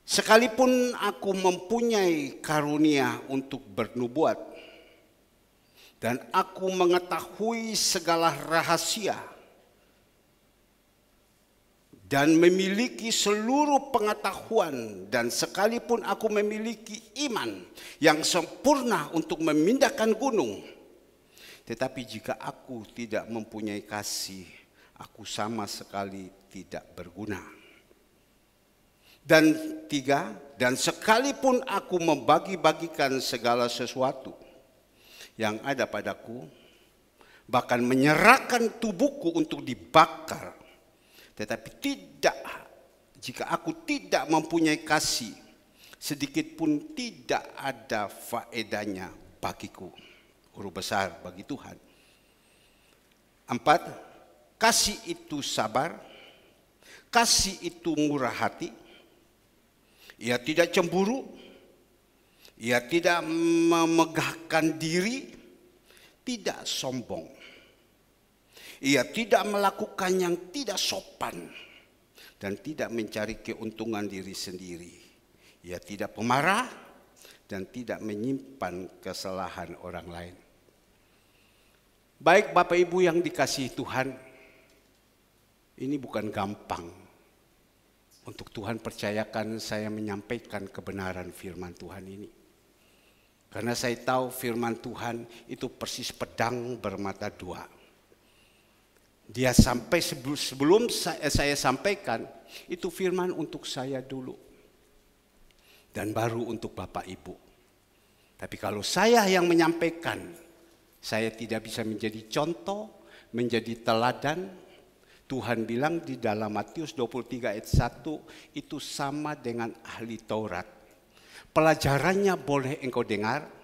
Sekalipun aku mempunyai karunia untuk bernubuat dan aku mengetahui segala rahasia dan memiliki seluruh pengetahuan, dan sekalipun aku memiliki iman yang sempurna untuk memindahkan gunung, tetapi jika aku tidak mempunyai kasih, aku sama sekali tidak berguna. Dan tiga, dan sekalipun aku membagi-bagikan segala sesuatu yang ada padaku, bahkan menyerahkan tubuhku untuk dibakar, tetapi jika aku tidak mempunyai kasih, sedikit pun tidak ada faedahnya bagiku. Huruf besar bagi Tuhan. 4, kasih itu sabar, kasih itu murah hati, ia tidak cemburu, ia tidak memegahkan diri, tidak sombong. Ia tidak melakukan yang tidak sopan dan tidak mencari keuntungan diri sendiri. Ia tidak pemarah dan tidak menyimpan kesalahan orang lain. Baik Bapak Ibu yang dikasihi Tuhan, ini bukan gampang untuk Tuhan percayakan saya menyampaikan kebenaran firman Tuhan ini. Karena saya tahu firman Tuhan itu persis pedang bermata dua. Dia sampai sebelum saya sampaikan, itu firman untuk saya dulu. Dan baru untuk Bapak Ibu. Tapi kalau saya yang menyampaikan, saya tidak bisa menjadi contoh, menjadi teladan. Tuhan bilang di dalam Matius 23 ayat 1, itu sama dengan ahli Taurat. Pelajarannya boleh engkau dengar.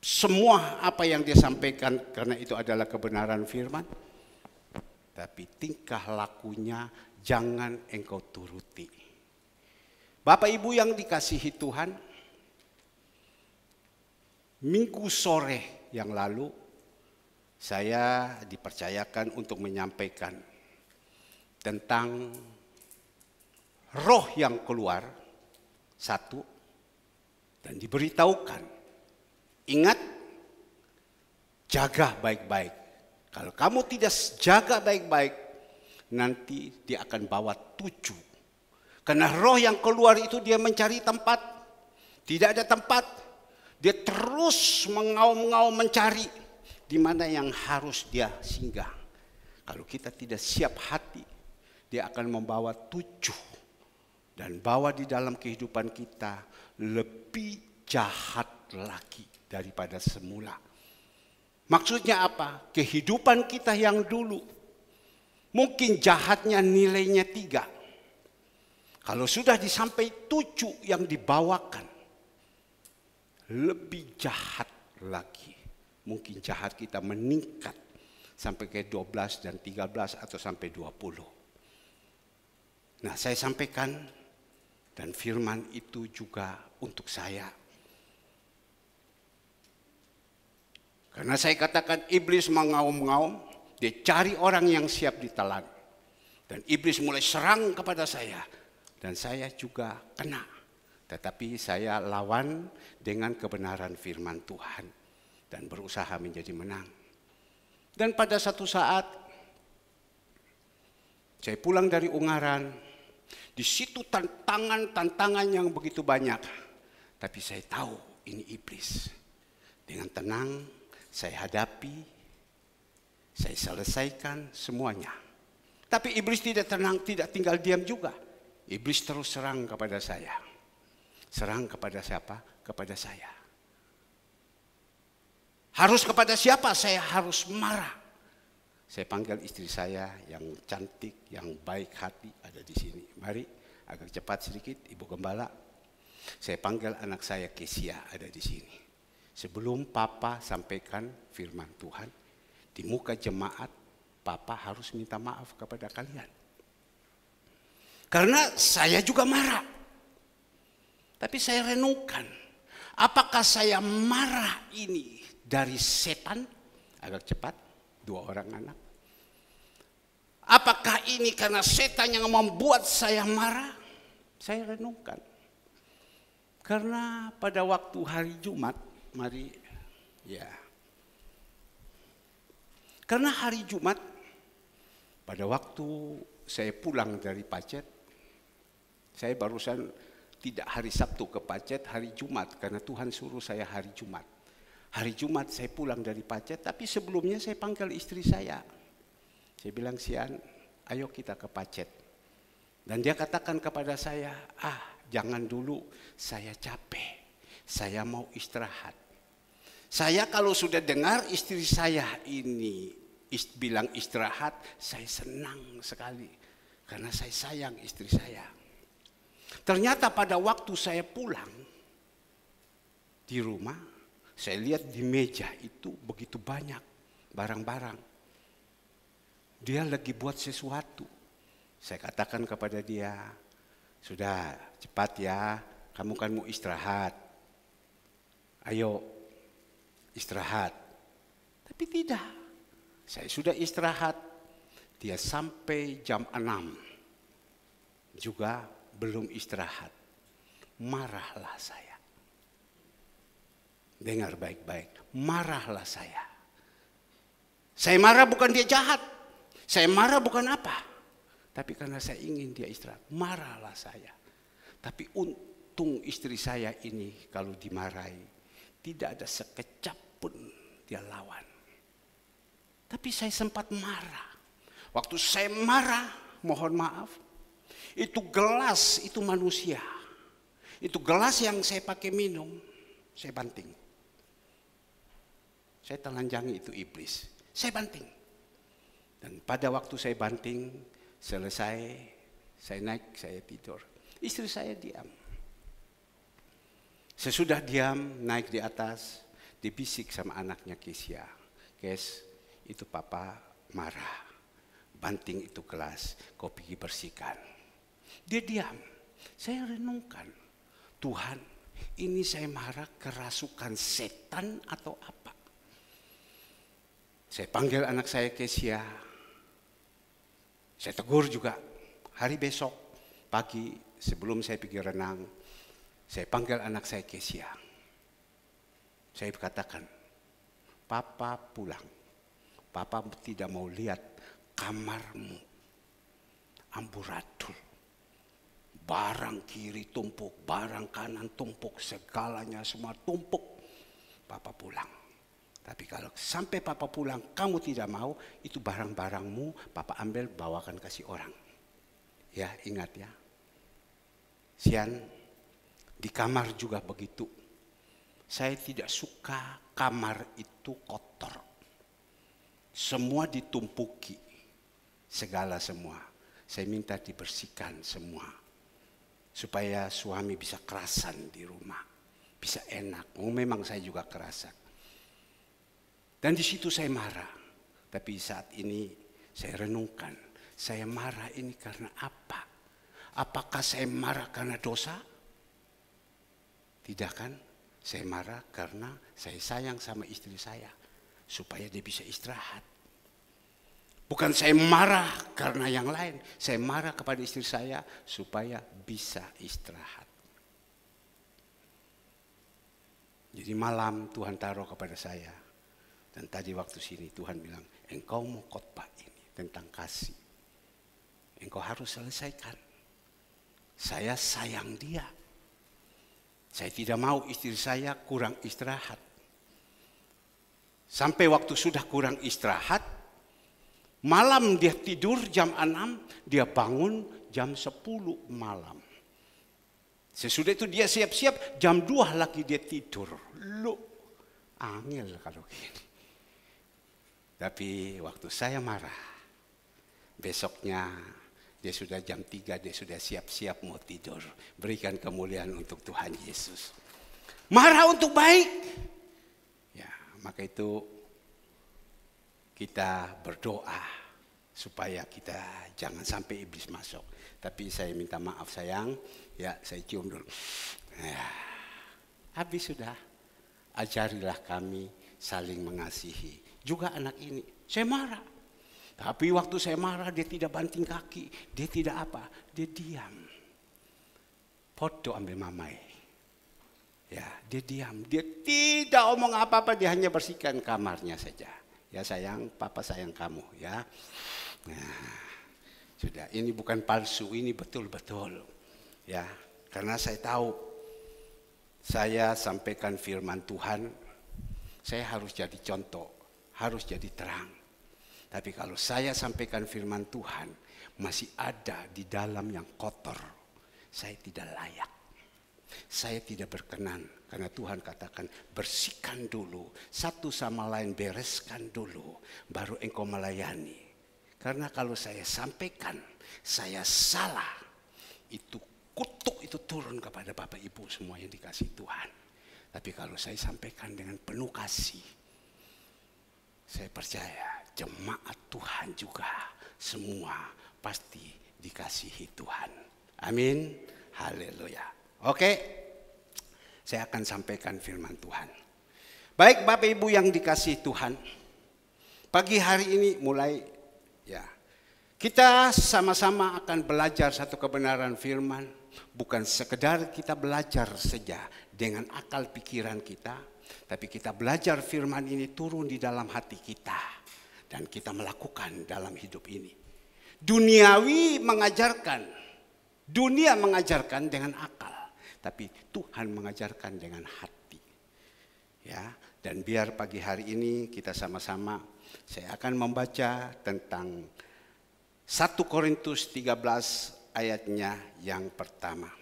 Semua apa yang dia sampaikan karena itu adalah kebenaran firman. Tapi tingkah lakunya jangan engkau turuti. Bapak Ibu yang dikasihi Tuhan, minggu sore yang lalu saya dipercayakan untuk menyampaikan tentang roh yang keluar, satu, dan diberitahukan. Ingat, jaga baik-baik. Kalau kamu tidak jaga baik-baik, nanti dia akan bawa 7. Karena roh yang keluar itu dia mencari tempat. Tidak ada tempat. Dia terus mengaum-ngaum mencari di mana yang harus dia singgah. Kalau kita tidak siap hati, dia akan membawa 7. Dan bawa di dalam kehidupan kita lebih jahat lagi daripada semula. Maksudnya apa? Kehidupan kita yang dulu mungkin jahatnya nilainya 3. Kalau sudah disampai 7 yang dibawakan, lebih jahat lagi. Mungkin jahat kita meningkat sampai ke 12 dan 13 atau sampai 20. Nah, saya sampaikan dan firman itu juga untuk saya. Karena saya katakan iblis mengaum-ngaum, dia cari orang yang siap ditelan. Dan iblis mulai serang kepada saya. Dan saya juga kena. Tetapi saya lawan dengan kebenaran firman Tuhan. Dan berusaha menjadi menang. Dan pada satu saat, saya pulang dari Ungaran. Di situ tantangan yang begitu banyak. Tapi saya tahu ini iblis. Dengan tenang, saya hadapi, saya selesaikan semuanya. Tapi iblis tidak tenang, tidak tinggal diam juga. Iblis terus serang kepada saya. Serang kepada siapa? Kepada saya. Harus kepada siapa? Saya harus marah. Saya panggil istri saya yang cantik, yang baik hati, ada di sini. Mari, agak cepat sedikit, Ibu Gembala. Saya panggil anak saya Kesia, ada di sini. Sebelum Papa sampaikan firman Tuhan, di muka jemaat, Papa harus minta maaf kepada kalian. Karena saya juga marah. Tapi saya renungkan, apakah saya marah ini dari setan? Agak cepat, 2 orang anak. Apakah ini karena setan yang membuat saya marah? Saya renungkan. Karena pada waktu hari Jumat, karena hari Jumat, pada waktu saya pulang dari Pacet, saya barusan tidak hari Sabtu ke Pacet, hari Jumat, karena Tuhan suruh saya hari Jumat. Hari Jumat saya pulang dari Pacet, tapi sebelumnya saya panggil istri saya. Saya bilang, Sian, ayo kita ke Pacet. Dan dia katakan kepada saya, jangan dulu, saya capek, saya mau istirahat. Saya kalau sudah dengar istri saya ini bilang istirahat, saya senang sekali. Karena saya sayang istri saya. Ternyata pada waktu saya pulang di rumah, saya lihat di meja itu begitu banyak barang-barang. Dia lagi buat sesuatu. Saya katakan kepada dia, sudah cepat ya, kamu kan mau istirahat. Ayo istirahat. Tapi tidak. Saya sudah istirahat. Dia sampai jam 6. Juga belum istirahat. Marahlah saya. Dengar baik-baik. Marahlah saya. Saya marah bukan dia jahat. Saya marah bukan apa. Tapi karena saya ingin dia istirahat. Marahlah saya. Tapi untung istri saya ini kalau dimarahi. Tidak ada sekejap pun dia lawan. Tapi saya sempat marah. Waktu saya marah, mohon maaf. Itu gelas, itu manusia. Itu gelas yang saya pakai minum. Saya banting. Saya telanjangi itu iblis. Saya banting. Dan pada waktu saya banting, selesai, saya naik, saya tidur. Istri saya diam. Sesudah diam, naik di atas, dibisik sama anaknya Kesia. Kes, itu papa marah. Banting itu gelas, kau pergi bersihkan. Dia diam. Saya renungkan, Tuhan, ini saya marah kerasukan setan atau apa? Saya panggil anak saya Kesia. Saya tegur juga. Hari besok pagi sebelum saya pergi renang, saya panggil anak saya Kesia. Saya katakan, Papa pulang. Papa tidak mau lihat kamarmu amburadul. Barang kiri tumpuk, barang kanan tumpuk, segalanya semua tumpuk. Papa pulang. Tapi kalau sampai papa pulang, kamu tidak mau, itu barang-barangmu, papa ambil, bawakan kasih orang. Ya, ingat ya. Sian, di kamar juga begitu. Saya tidak suka kamar itu kotor. Semua ditumpuki, segala semua. Saya minta dibersihkan semua. Supaya suami bisa kerasan di rumah. Bisa enak. Memang saya juga kerasan. Dan di situ saya marah. Tapi saat ini saya renungkan. Saya marah ini karena apa? Apakah saya marah karena dosa? Tidak kan? Saya marah karena saya sayang sama istri saya. Supaya dia bisa istirahat. Bukan saya marah karena yang lain. Saya marah kepada istri saya supaya bisa istirahat. Jadi malam Tuhan taruh kepada saya. Dan tadi waktu sini Tuhan bilang, engkau mau khotbah ini tentang kasih. Engkau harus selesaikan. Saya sayang dia. Saya tidak mau istri saya kurang istirahat. Sampai waktu sudah kurang istirahat, malam dia tidur jam 6, dia bangun jam 10 malam. Sesudah itu dia siap-siap, jam 2 lagi dia tidur. Lu, angel kalau gini. Tapi waktu saya marah, besoknya dia sudah jam 3, dia sudah siap-siap mau tidur. Berikan kemuliaan untuk Tuhan Yesus. Marah untuk baik. Ya, maka itu kita berdoa supaya kita jangan sampai iblis masuk. Tapi saya minta maaf sayang, ya saya cium dulu. Ya, habis sudah. Ajarilah kami saling mengasihi. Juga anak ini, saya marah. Tapi waktu saya marah dia tidak banting kaki, dia tidak apa, dia diam. Foto ambil mamai. Ya, dia diam, dia tidak omong apa-apa, dia hanya bersihkan kamarnya saja. Ya sayang, papa sayang kamu ya. Nah, sudah, ini bukan palsu, ini betul-betul. Ya, karena saya tahu saya sampaikan firman Tuhan, saya harus jadi contoh, harus jadi terang. Tapi kalau saya sampaikan firman Tuhan masih ada di dalam yang kotor, saya tidak layak. Saya tidak berkenan karena Tuhan katakan bersihkan dulu, satu sama lain bereskan dulu, baru engkau melayani. Karena kalau saya sampaikan saya salah, itu kutuk itu turun kepada Bapak Ibu semua yang dikasih Tuhan. Tapi kalau saya sampaikan dengan penuh kasih, saya percaya jemaat Tuhan juga semua pasti dikasihi Tuhan. Amin. Haleluya. Oke, saya akan sampaikan firman Tuhan. Baik Bapak Ibu yang dikasihi Tuhan, pagi hari ini mulai ya, kita sama-sama akan belajar satu kebenaran firman. Bukan sekedar kita belajar saja dengan akal pikiran kita, tapi kita belajar firman ini turun di dalam hati kita dan kita melakukan dalam hidup ini. Duniawi mengajarkan, dunia mengajarkan dengan akal. Tapi Tuhan mengajarkan dengan hati. Ya, dan biar pagi hari ini kita sama-sama, saya akan membaca tentang 1 Korintus 13 ayatnya yang pertama.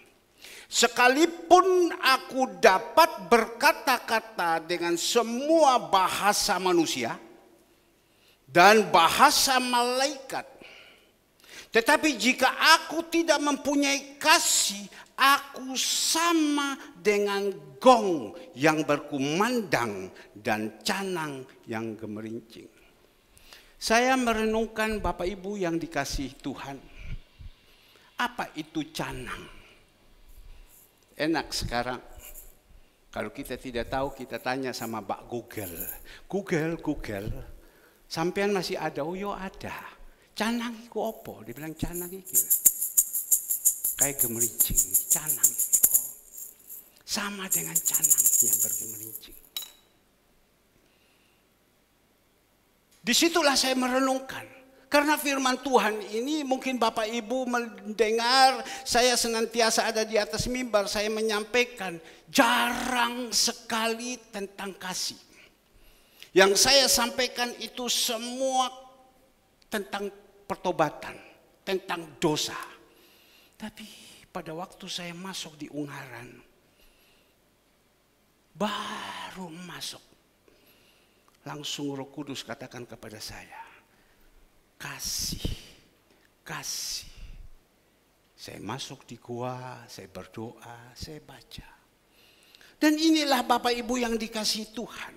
Sekalipun aku dapat berkata-kata dengan semua bahasa manusia dan bahasa malaikat, tetapi jika aku tidak mempunyai kasih, aku sama dengan gong yang berkumandang dan canang yang gemerincing. Saya merenungkan Bapak Ibu yang dikasihi Tuhan. Apa itu canang? Enak sekarang. Kalau kita tidak tahu, kita tanya sama Mbak Google. Google. Sampean masih ada? Oh yo ada. Canang itu apa? Dia bilang canang itu kayak gemerincing, canang. Oh. Sama dengan canang yang bergemerincing. Disitulah saya merenungkan. Karena firman Tuhan ini mungkin Bapak Ibu mendengar saya senantiasa ada di atas mimbar. Saya menyampaikan jarang sekali tentang kasih. Yang saya sampaikan itu semua tentang pertobatan, tentang dosa. Tapi pada waktu saya masuk di Ungaran, baru masuk, langsung Roh Kudus katakan kepada saya, kasih. Saya masuk di gua, saya berdoa, saya baca. Dan inilah Bapak Ibu yang dikasihi Tuhan.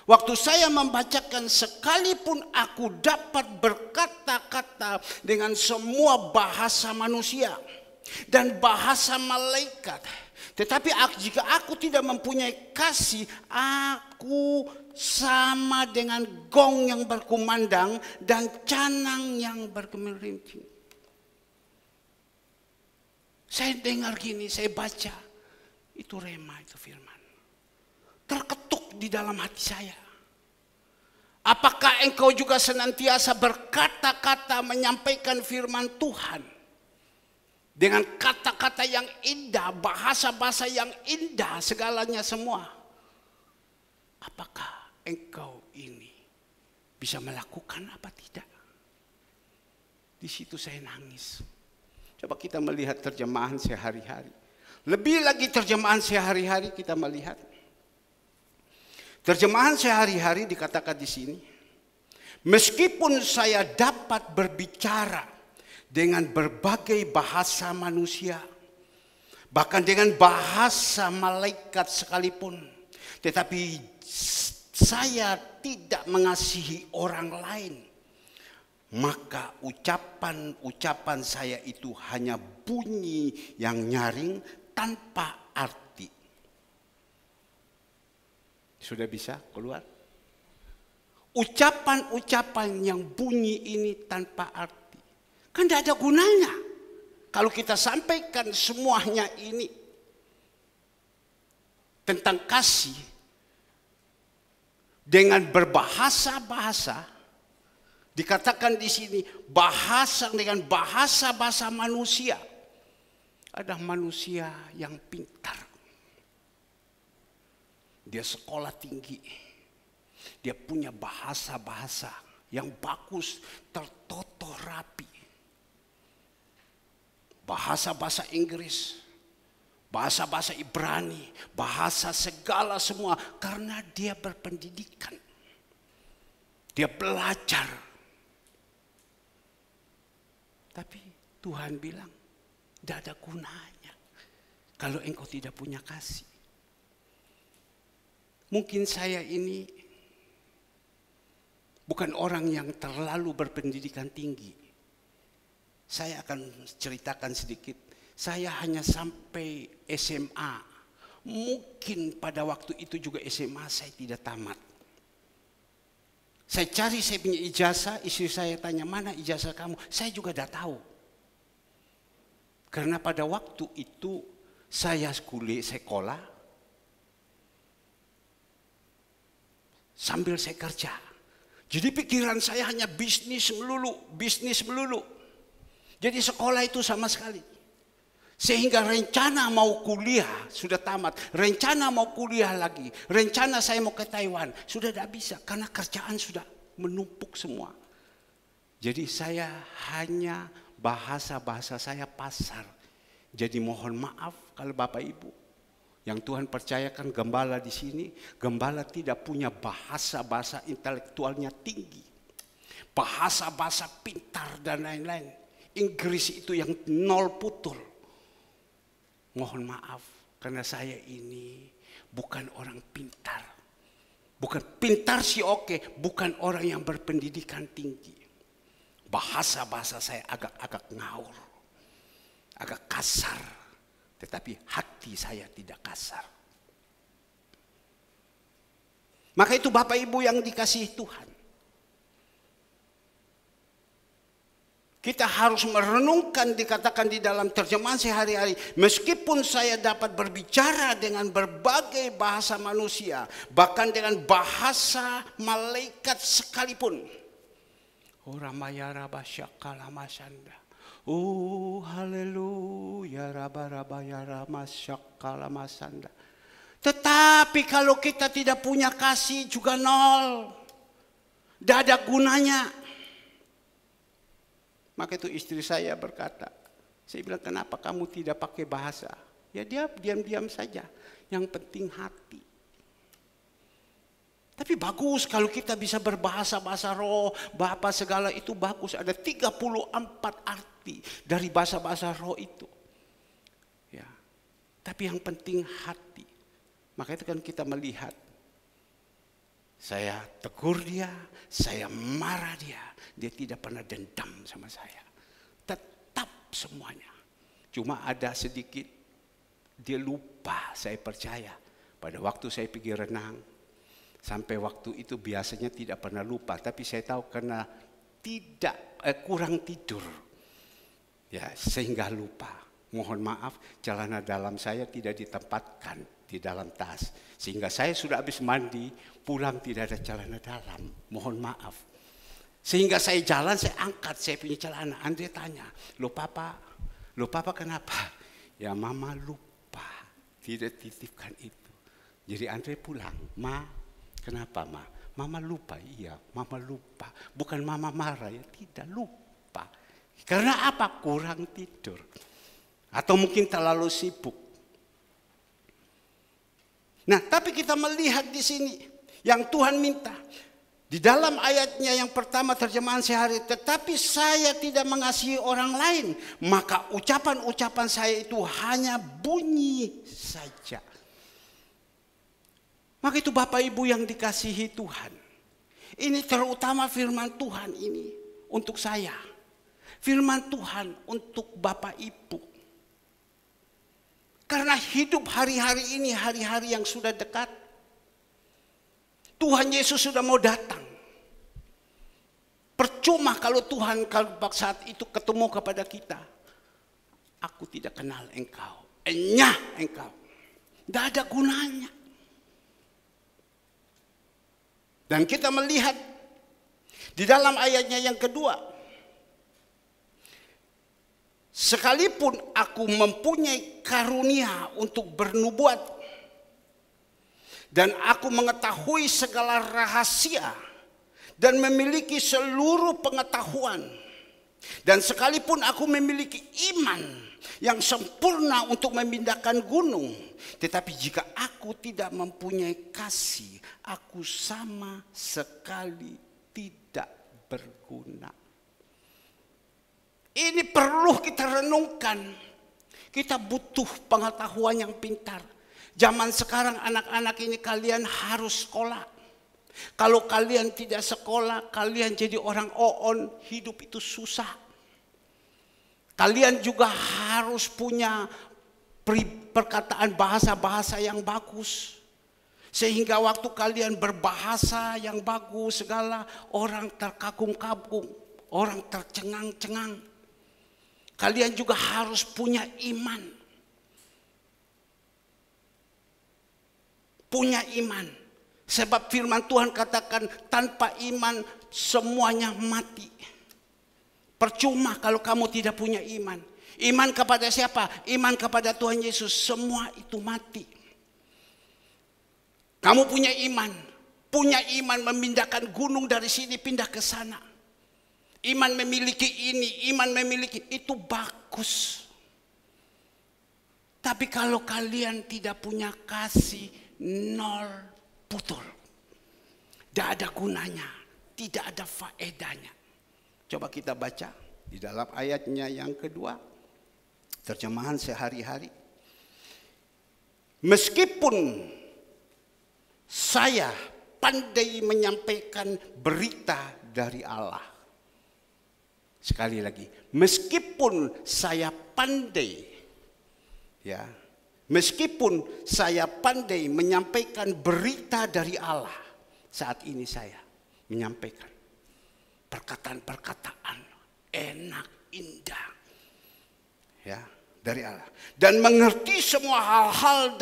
Waktu saya membacakan, sekalipun aku dapat berkata-kata dengan semua bahasa manusia dan bahasa malaikat, tetapi jika aku tidak mempunyai kasih, aku sama dengan gong yang berkumandang dan canang yang bergemerincing. Saya dengar gini, saya baca, itu rema, itu firman. Terketuk di dalam hati saya. Apakah engkau juga senantiasa berkata-kata menyampaikan firman Tuhan dengan kata-kata yang indah, bahasa-bahasa yang indah, segalanya semua? Apakah engkau ini bisa melakukan apa tidak? Di situ saya nangis. Coba kita melihat terjemahan sehari-hari. Lebih lagi terjemahan sehari-hari kita melihat. Terjemahan sehari-hari dikatakan di sini, meskipun saya dapat berbicara dengan berbagai bahasa manusia, bahkan dengan bahasa malaikat sekalipun, tetapi saya tidak mengasihi orang lain, maka ucapan-ucapan saya itu hanya bunyi yang nyaring tanpa arti. Sudah bisa keluar? ucapan-ucapan yang bunyi ini tanpa arti. Kan tidak ada gunanya kalau kita sampaikan semuanya ini tentang kasih dengan berbahasa-bahasa. Dikatakan di sini bahasa dengan bahasa-bahasa manusia. Ada manusia yang pintar. Dia sekolah tinggi. Dia punya bahasa-bahasa yang bagus, tertoto rapi. Bahasa-bahasa Inggris, bahasa-bahasa Ibrani, bahasa segala semua. Karena dia berpendidikan. Dia belajar. Tapi Tuhan bilang, tidak ada gunanya kalau engkau tidak punya kasih. Mungkin saya ini bukan orang yang terlalu berpendidikan tinggi. Saya akan ceritakan sedikit. Saya hanya sampai SMA. Mungkin pada waktu itu juga SMA saya tidak tamat. Saya cari saya punya ijazah, istri saya tanya, mana ijazah kamu? Saya juga tidak tahu. Karena pada waktu itu saya sekolah, sambil saya kerja. Jadi pikiran saya hanya bisnis melulu. Jadi sekolah itu sama sekali. Sehingga rencana mau kuliah sudah tamat, rencana mau kuliah lagi, rencana saya mau ke Taiwan sudah tidak bisa karena kerjaan sudah menumpuk semua. Jadi saya hanya bahasa-bahasa saya pasar. Jadi mohon maaf kalau Bapak Ibu yang Tuhan percayakan gembala di sini, gembala tidak punya bahasa-bahasa intelektualnya tinggi, bahasa-bahasa pintar dan lain-lain. Inggris itu yang nol putul. Mohon maaf, karena saya ini bukan orang pintar. Bukan pintar sih oke, bukan orang yang berpendidikan tinggi. Bahasa-bahasa saya agak-agak ngawur, agak kasar. Tetapi hati saya tidak kasar. Maka itu Bapak Ibu yang dikasihi Tuhan. Kita harus merenungkan dikatakan di dalam terjemahan sehari-hari. Meskipun saya dapat berbicara dengan berbagai bahasa manusia. Bahkan dengan bahasa malaikat sekalipun. Ramayara basyakala masanda. Haleluya rabarabaya masyakala masanda. Tetapi kalau kita tidak punya kasih juga nol. Tidak ada gunanya. Maka itu istri saya berkata, saya bilang kenapa kamu tidak pakai bahasa? Ya dia diam-diam saja, yang penting hati. Tapi bagus kalau kita bisa berbahasa-bahasa roh, bahasa segala itu bagus. Ada 34 arti dari bahasa-bahasa roh itu. Ya. Tapi yang penting hati. Maka itu kan kita melihat. Saya tegur dia, saya marah dia. Dia tidak pernah dendam sama saya. Tetap semuanya. Cuma ada sedikit, dia lupa, saya percaya. Pada waktu saya pergi renang, sampai waktu itu biasanya tidak pernah lupa. Tapi saya tahu karena kurang tidur. Ya, sehingga lupa. Mohon maaf, celana dalam saya tidak ditempatkan di dalam tas. Sehingga saya sudah habis mandi, pulang tidak ada celana dalam. Mohon maaf. Sehingga saya jalan, saya angkat, saya punya celana. Andre tanya, lo papa kenapa? Ya mama lupa, tidak titipkan itu. Jadi Andre pulang, ma kenapa ma? Mama lupa, iya mama lupa. Bukan mama marah ya, tidak lupa. Karena apa? Kurang tidur. Atau mungkin terlalu sibuk. Nah, tapi kita melihat di sini yang Tuhan minta. Di dalam ayatnya yang pertama terjemahan sehari, tetapi saya tidak mengasihi orang lain, maka ucapan-ucapan saya itu hanya bunyi saja. Maka itu Bapak Ibu yang dikasihi Tuhan. Ini terutama firman Tuhan ini untuk saya. Firman Tuhan untuk Bapak Ibu. Karena hidup hari-hari ini hari-hari yang sudah dekat. Tuhan Yesus sudah mau datang. percuma kalau Tuhan kalau saat itu ketemu kepada kita. Aku tidak kenal engkau. Enyah engkau. Tidak ada gunanya. Dan kita melihat di dalam ayatnya yang kedua. Sekalipun aku mempunyai karunia untuk bernubuat. Dan aku mengetahui segala rahasia. Dan memiliki seluruh pengetahuan. Dan sekalipun aku memiliki iman yang sempurna untuk memindahkan gunung, tetapi jika aku tidak mempunyai kasih, aku sama sekali tidak berguna. Ini perlu kita renungkan. Kita butuh pengetahuan yang pintar. Zaman sekarang anak-anak ini kalian harus sekolah. Kalau kalian tidak sekolah, kalian jadi orang oon, hidup itu susah. Kalian juga harus punya perkataan bahasa-bahasa yang bagus. Sehingga waktu kalian berbahasa yang bagus segala, orang terkagum-kagum, orang tercengang-cengang. Kalian juga harus punya iman. Punya iman. Sebab firman Tuhan katakan tanpa iman semuanya mati. Percuma kalau kamu tidak punya iman. Iman kepada siapa? Iman kepada Tuhan Yesus. Semua itu mati. Kamu punya iman. Punya iman memindahkan gunung dari sini pindah ke sana. Iman memiliki ini, iman memiliki itu bagus. Tapi kalau kalian tidak punya kasih, nol. Putul. Tidak ada gunanya. Tidak ada faedahnya. Coba kita baca di dalam ayatnya yang kedua. Terjemahan sehari-hari. Meskipun saya pandai menyampaikan berita dari Allah. Sekali lagi. Meskipun saya pandai. Ya. Meskipun saya pandai menyampaikan berita dari Allah, saat ini saya menyampaikan perkataan-perkataan enak, indah, ya dari Allah, dan mengerti semua hal-hal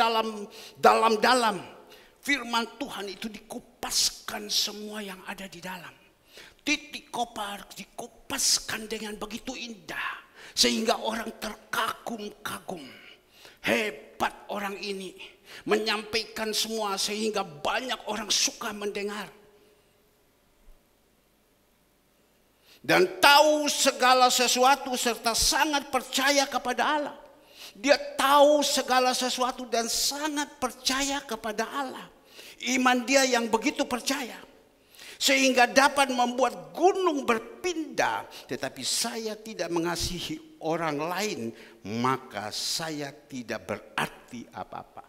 dalam firman Tuhan itu dikupaskan semua yang ada di dalam. Titik kopar dikupaskan dengan begitu indah sehingga orang terkagum-kagum. Hebat orang ini menyampaikan semua sehingga banyak orang suka mendengar. Dan tahu segala sesuatu serta sangat percaya kepada Allah. Dia tahu segala sesuatu dan sangat percaya kepada Allah. Iman dia yang begitu percaya. Sehingga dapat membuat gunung berpindah. Tetapi saya tidak mengasihi orang lain, maka saya tidak berarti apa-apa.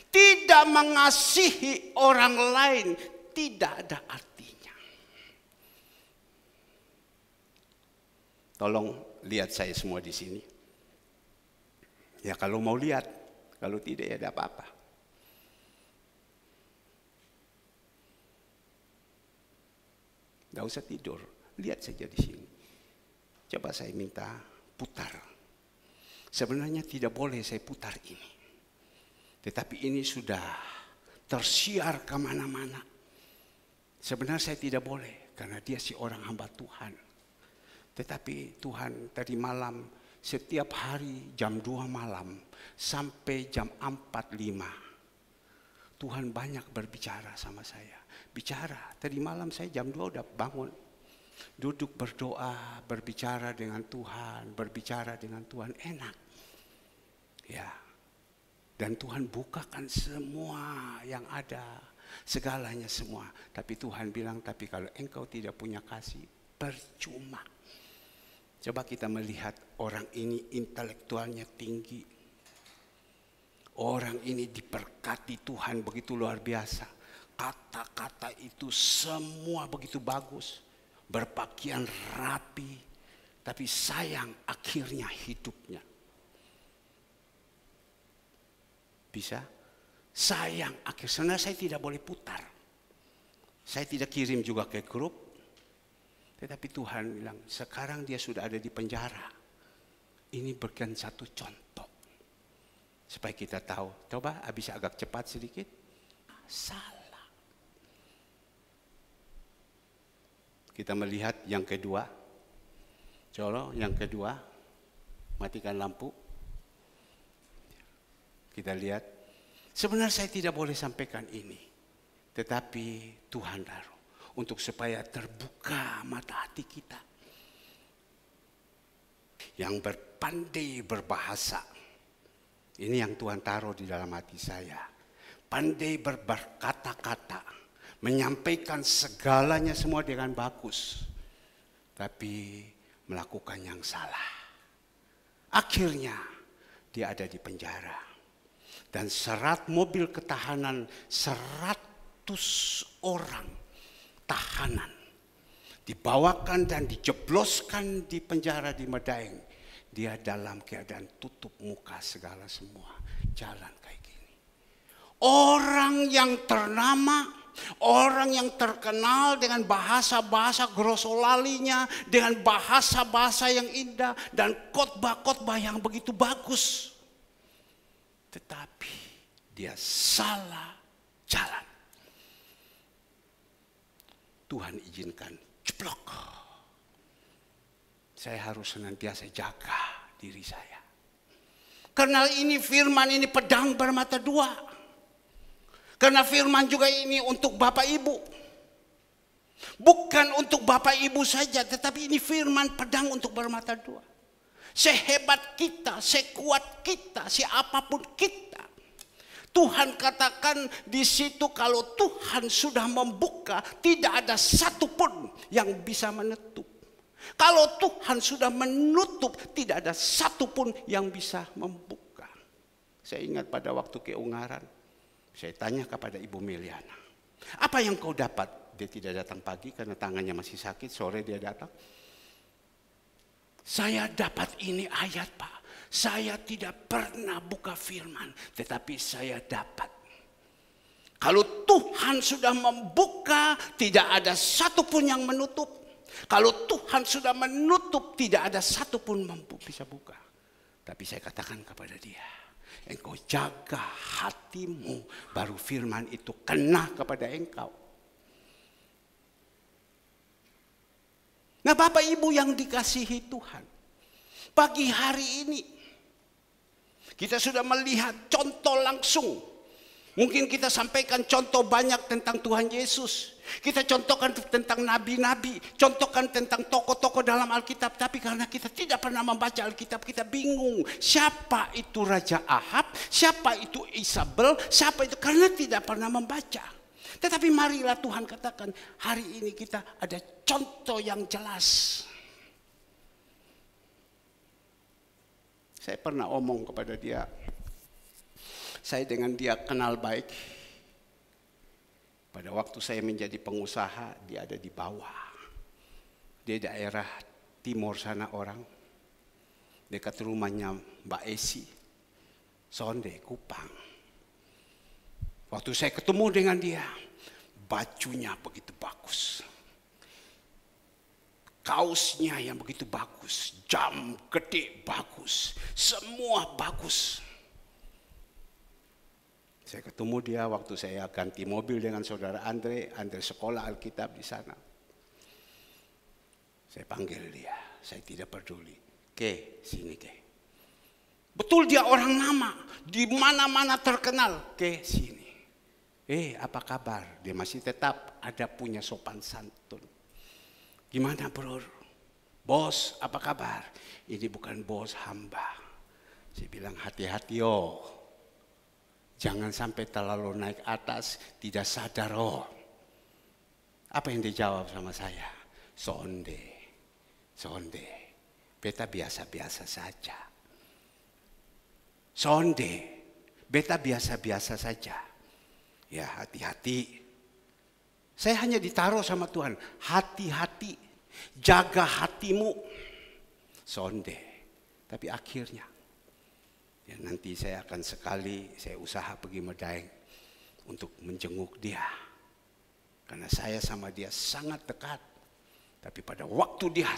Tidak mengasihi orang lain tidak ada artinya. Tolong lihat saya semua di sini. Ya kalau mau lihat, kalau tidak ya tidak apa-apa. Tidak usah tidur, lihat saja di sini. Coba saya minta putar. Sebenarnya tidak boleh saya putar ini. Tetapi ini sudah tersiar kemana-mana. Sebenarnya saya tidak boleh karena dia si orang hamba Tuhan. Tetapi Tuhan tadi malam setiap hari jam 2 malam sampai jam 4.05. Tuhan banyak berbicara sama saya. Bicara, tadi malam saya jam 2 udah bangun. Duduk berdoa, berbicara dengan Tuhan, enak. Ya. Dan Tuhan bukakan semua yang ada, segalanya semua. Tapi Tuhan bilang, tapi kalau engkau tidak punya kasih, percuma. Coba kita melihat orang ini intelektualnya tinggi. Orang ini diberkati Tuhan begitu luar biasa. Kata-kata itu semua begitu bagus. Berpakaian rapi, tapi sayang akhirnya hidupnya. Bisa? Sayang akhirnya saya tidak boleh putar. Saya tidak kirim juga ke grup. Tetapi Tuhan bilang, sekarang dia sudah ada di penjara. Ini berikan satu contoh. Supaya kita tahu. Coba bisa agak cepat sedikit. Salah. Kita melihat yang kedua. Coba yang kedua. Matikan lampu. Kita lihat. Sebenarnya saya tidak boleh sampaikan ini. Tetapi Tuhan taruh. Untuk supaya terbuka mata hati kita. Yang berpandai berbahasa. Ini yang Tuhan taruh di dalam hati saya. Pandai berkata-kata. Menyampaikan segalanya semua dengan bagus. Tapi melakukan yang salah. Akhirnya dia ada di penjara. Dan serat mobil ketahanan 100 orang. Tahanan dibawakan dan dijebloskan di penjara di Medaeng. Dia dalam keadaan tutup muka segala semua, jalan kayak gini. Orang yang ternama, orang yang terkenal dengan bahasa-bahasa grosolalinya, dengan bahasa-bahasa yang indah dan khotbah-khotbah yang begitu bagus. Tetapi dia salah jalan. Tuhan izinkan jeblok. Saya harus senantiasa jaga diri saya. Karena ini firman ini pedang bermata dua. Karena firman juga ini untuk Bapak Ibu. Bukan untuk Bapak Ibu saja, tetapi ini firman pedang untuk bermata dua. Sehebat kita, sekuat kita, siapapun kita. Tuhan katakan di situ kalau Tuhan sudah membuka, tidak ada satupun yang bisa menutup. Kalau Tuhan sudah menutup, tidak ada satupun yang bisa membuka. Saya ingat pada waktu ke Ungaran, saya tanya kepada Ibu Meliana, apa yang kau dapat? Dia tidak datang pagi karena tangannya masih sakit, sore dia datang. Saya dapat ini ayat, Pak. Saya tidak pernah buka firman, tetapi saya dapat. Kalau Tuhan sudah membuka, tidak ada satupun yang menutup. Kalau Tuhan sudah menutup, tidak ada satupun mampu bisa buka. Tapi saya katakan kepada dia, engkau jaga hatimu, baru firman itu kena kepada engkau. Nah, Bapak Ibu yang dikasihi Tuhan, pagi hari ini kita sudah melihat contoh langsung. Mungkin kita sampaikan contoh banyak tentang Tuhan Yesus. Kita contohkan tentang nabi-nabi. Contohkan tentang tokoh-tokoh dalam Alkitab. Tapi karena kita tidak pernah membaca Alkitab, kita bingung. Siapa itu Raja Ahab? Siapa itu Isabel? Siapa itu? Karena tidak pernah membaca. Tetapi marilah Tuhan katakan, hari ini kita ada contoh yang jelas. Saya pernah omong kepada dia, saya dengan dia kenal baik. Pada waktu saya menjadi pengusaha, dia ada di bawah. Dia daerah timur sana orang, dekat rumahnya Mbak Esi, Sonde, Kupang. Waktu saya ketemu dengan dia, bajunya begitu bagus. Kaosnya yang begitu bagus, jam gede bagus, semua bagus. Saya ketemu dia waktu saya ganti mobil dengan saudara Andre sekolah Alkitab di sana. Saya panggil dia, saya tidak peduli. Ke, sini ke. Betul dia orang nama, di mana-mana terkenal. Ke, sini. Apa kabar? Dia masih tetap ada punya sopan santun. Gimana bro? Bos, apa kabar? Ini bukan bos hamba. Saya bilang hati-hati yo. Jangan sampai terlalu naik atas, tidak sadar oh. Apa yang dijawab sama saya? Sonde. Beta biasa-biasa saja. Sonde. Beta biasa-biasa saja. Ya hati-hati. Saya hanya ditaruh sama Tuhan, hati-hati, jaga hatimu, sonde. Tapi akhirnya, ya nanti saya akan sekali, saya usaha pergi Medaeng untuk menjenguk dia. Karena saya sama dia sangat dekat. Tapi pada waktu dia,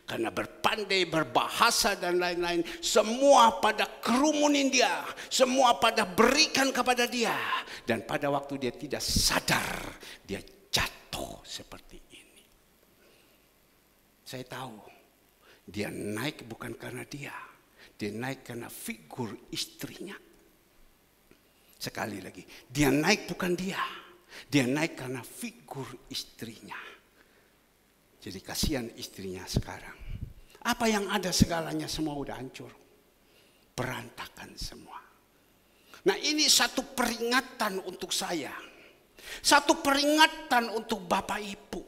karena berpandai berbahasa dan lain-lain, semua pada kerumunin dia, semua pada berikan kepada dia. Dan pada waktu dia tidak sadar, dia jatuh seperti ini. Saya tahu, dia naik bukan karena dia naik karena figur istrinya. Sekali lagi, dia naik bukan dia naik karena figur istrinya. Jadi kasihan istrinya sekarang. Apa yang ada segalanya semua udah hancur. Berantakan semua. Nah, ini satu peringatan untuk saya. Satu peringatan untuk Bapak Ibu.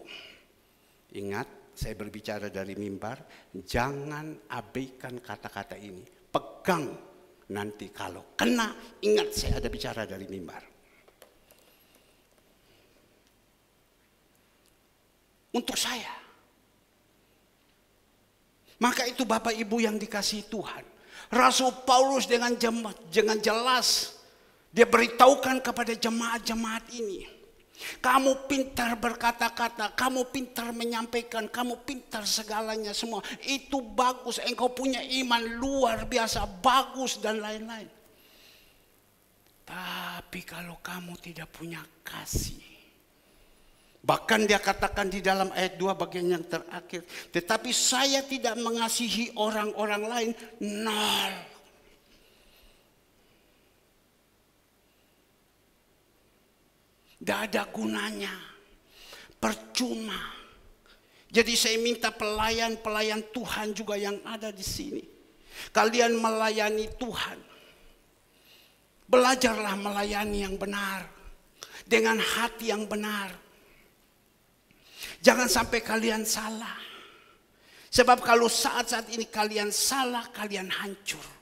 Ingat, saya berbicara dari mimbar. Jangan abaikan kata-kata ini. Pegang nanti kalau kena. Ingat, saya ada bicara dari mimbar. Untuk saya. Maka itu Bapak Ibu yang dikasihi Tuhan. Rasul Paulus dengan jelas dia beritahukan kepada jemaat-jemaat ini. Kamu pintar berkata-kata, kamu pintar menyampaikan, kamu pintar segalanya semua. Itu bagus, engkau punya iman luar biasa, bagus dan lain-lain. Tapi kalau kamu tidak punya kasih, bahkan dia katakan di dalam ayat 2 bagian yang terakhir, tetapi saya tidak mengasihi orang-orang lain, nol. Tidak ada gunanya, percuma. Jadi saya minta pelayan-pelayan Tuhan juga yang ada di sini. Kalian melayani Tuhan. Belajarlah melayani yang benar, dengan hati yang benar. Jangan sampai kalian salah. Sebab kalau saat-saat ini kalian salah, kalian hancur.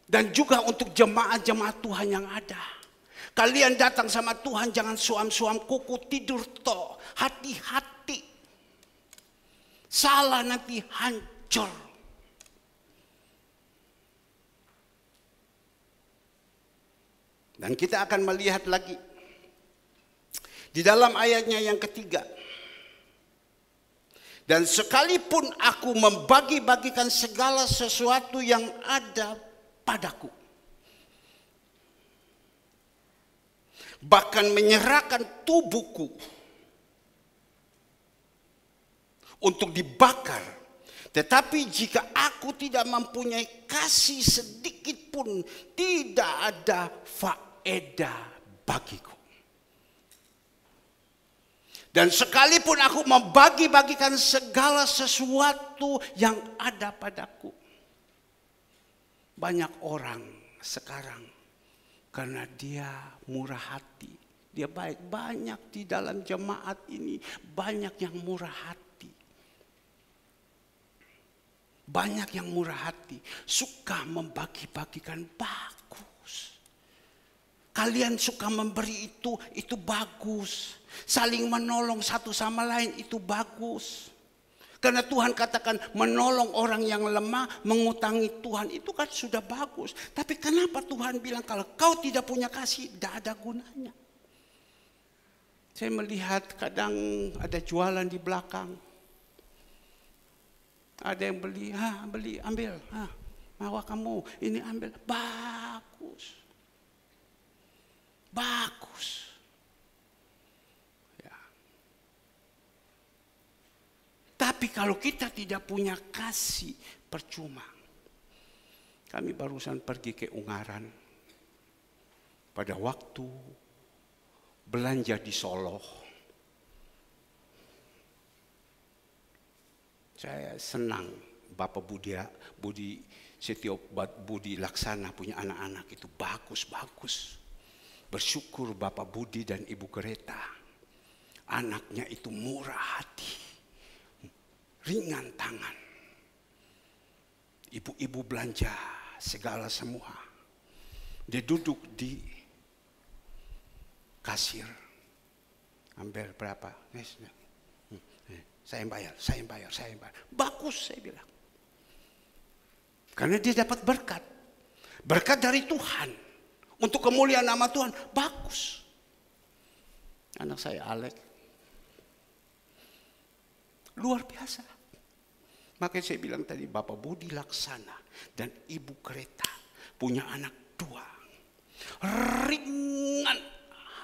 Dan juga untuk jemaat-jemaat Tuhan yang ada. Kalian datang sama Tuhan jangan suam-suam kuku tidur toh. Hati-hati. Salah nanti hancur. Dan kita akan melihat lagi. Di dalam ayatnya yang ketiga. Dan sekalipun aku membagi-bagikan segala sesuatu yang ada padaku. Bahkan menyerahkan tubuhku untuk dibakar. Tetapi jika aku tidak mempunyai kasih sedikit pun, tidak ada faedah bagiku. Dan sekalipun aku membagi-bagikan segala sesuatu yang ada padaku. Banyak orang sekarang karena dia murah hati, dia baik. Banyak di dalam jemaat ini, banyak yang murah hati. Banyak yang murah hati, suka membagi-bagikan, bagus. Kalian suka memberi itu bagus. Saling menolong satu sama lain itu bagus. Karena Tuhan katakan menolong orang yang lemah, mengutangi Tuhan itu kan sudah bagus. Tapi kenapa Tuhan bilang kalau kau tidak punya kasih, tidak ada gunanya. Saya melihat kadang ada jualan di belakang. Ada yang beli, ambil. Mau kamu, ini ambil. Bagus. Bagus. Tapi kalau kita tidak punya kasih, percuma. Kami barusan pergi ke Ungaran. Pada waktu belanja di Solo. Saya senang Bapak Budi Setio Budi Laksana punya anak-anak itu bagus-bagus. Bersyukur Bapak Budi dan Ibu Greta. Anaknya itu murah hati. Ringan tangan. Ibu-ibu belanja segala semua. Dia duduk di kasir. Ambil berapa? Saya yang bayar. Bagus saya bilang. Karena dia dapat berkat. Berkat dari Tuhan. Untuk kemuliaan nama Tuhan. Bagus. Anak saya Alex. Luar biasa. Makanya saya bilang tadi, Bapak Budi Laksana dan Ibu Greta punya anak 2. Ringan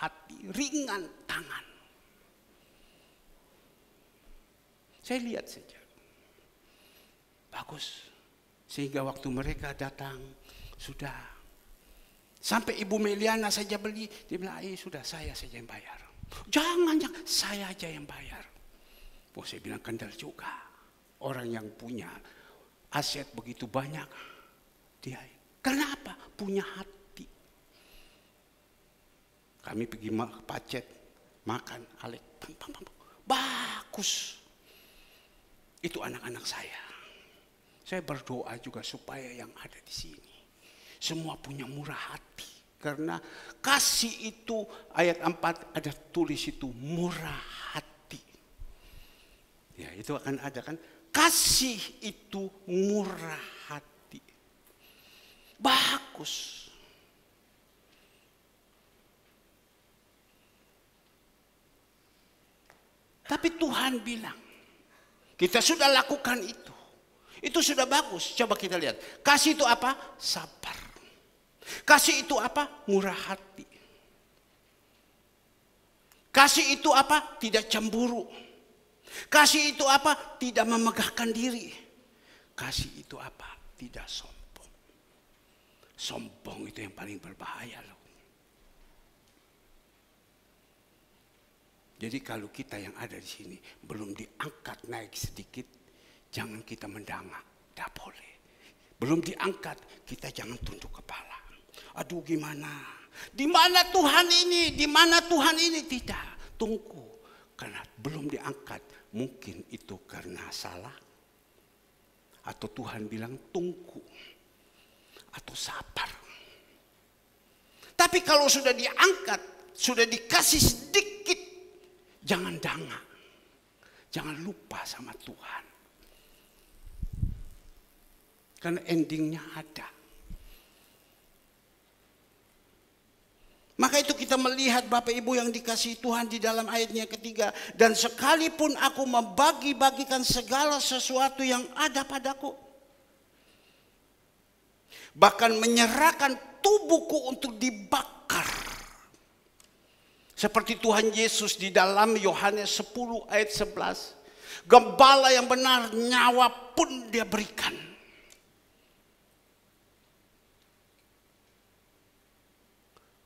hati, ringan tangan. Saya lihat saja. Bagus. Sehingga waktu mereka datang, sudah. Sampai Ibu Meliana saja beli, dia bilang, sudah saya saja yang bayar. Jangan, saya aja yang bayar. Saya bilang, kendal juga. Orang yang punya aset begitu banyak, dia. Karena apa? Punya hati. Kami pergi Pacet, makan, Alex. Bagus. Itu anak-anak saya. Saya berdoa juga supaya yang ada di sini semua punya murah hati. Karena kasih itu ayat 4 ada tulis itu murah hati. Ya, itu akan ada kan? Kasih itu murah hati. Bagus. Tapi Tuhan bilang, kita sudah lakukan itu. Itu sudah bagus. Coba kita lihat. Kasih itu apa? Sabar. Kasih itu apa? Murah hati. Kasih itu apa? Tidak cemburu. Kasih itu apa? Tidak memegahkan diri. Kasih itu apa? Tidak sombong. Sombong itu yang paling berbahaya loh. Jadi kalau kita yang ada di sini belum diangkat naik sedikit, jangan kita mendangak. Tidak boleh. Belum diangkat, kita jangan tunduk kepala. Aduh gimana? Di mana Tuhan ini? Di mana Tuhan ini? Tidak. Tunggu. Karena belum diangkat. Mungkin itu karena salah. Atau Tuhan bilang tunggu. Atau sabar. Tapi kalau sudah diangkat, sudah dikasih sedikit, jangan dangak. Jangan lupa sama Tuhan. Karena endingnya ada. Maka itu kita melihat Bapak Ibu yang dikasihi Tuhan di dalam ayatnya ketiga. Dan sekalipun aku membagi-bagikan segala sesuatu yang ada padaku. Bahkan menyerahkan tubuhku untuk dibakar. Seperti Tuhan Yesus di dalam Yohanes 10 ayat 11. Gembala yang benar nyawa pun dia berikan.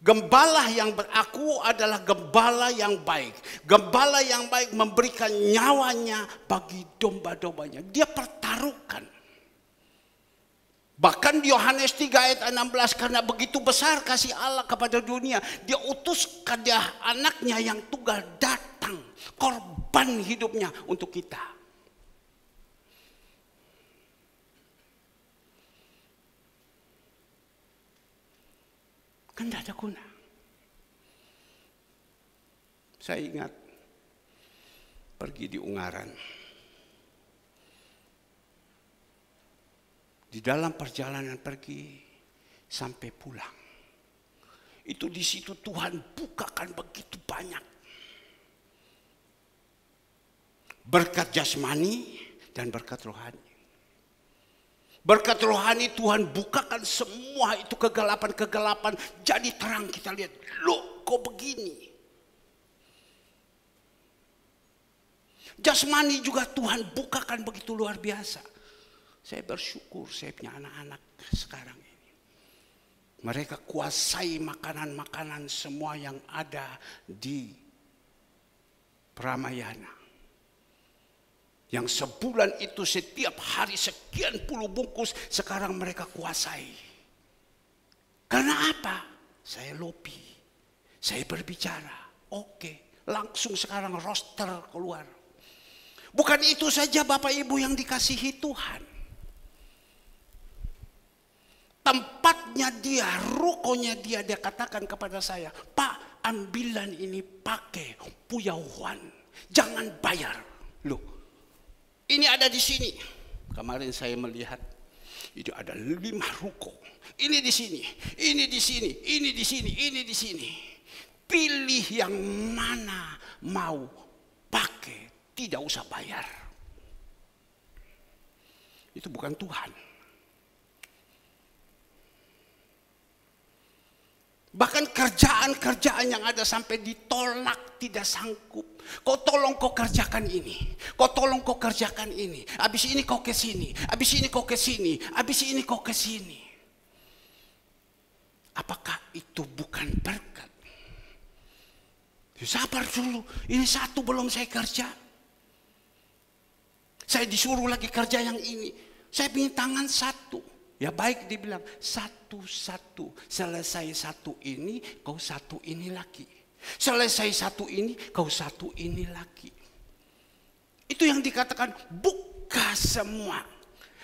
Gembala yang aku adalah gembala yang baik. Gembala yang baik memberikan nyawanya bagi domba-dombanya. Dia pertaruhkan. Bahkan di Yohanes 3 ayat 16, karena begitu besar kasih Allah kepada dunia, dia utuskan dia anaknya yang tunggal datang, korban hidupnya untuk kita. Kan tidak ada guna. Saya ingat pergi di Ungaran. Di dalam perjalanan pergi sampai pulang. Itu di situ Tuhan bukakan begitu banyak. Berkat jasmani dan berkat rohani. Berkat rohani Tuhan bukakan semua itu kegelapan-kegelapan jadi terang. Kita lihat, loh kok begini. Jasmani juga Tuhan bukakan begitu luar biasa. Saya bersyukur saya punya anak-anak sekarang ini. Mereka kuasai makanan-makanan semua yang ada di Pramayana. Yang sebulan itu setiap hari sekian puluh bungkus sekarang mereka kuasai. Karena apa? Saya lobby. Saya berbicara. Oke, langsung sekarang roster keluar. Bukan itu saja Bapak Ibu yang dikasihi Tuhan. Tempatnya dia, rukonya dia katakan kepada saya, Pak, ambilan ini pakai puyauhan. Jangan bayar. Loh, ini ada di sini. Kemarin saya melihat itu ada 5 ruko. Ini di sini, ini di sini, ini di sini, ini di sini. Pilih yang mana mau pakai, tidak usah bayar. Itu bukan Tuhan. Bahkan kerjaan-kerjaan yang ada sampai ditolak, tidak sanggup. Kau tolong kau kerjakan ini. Kau tolong kau kerjakan ini. Habis ini kau ke sini. Habis ini kau ke sini. Habis ini kau ke sini. Apakah itu bukan berkat? Sabar dulu. Ini satu belum saya kerja. Saya disuruh lagi kerja yang ini. Saya punya tangan satu. Ya baik, dibilang satu-satu. Selesai satu ini, kau satu ini lagi. Selesai satu ini, kau satu ini lagi. Itu yang dikatakan buka semua.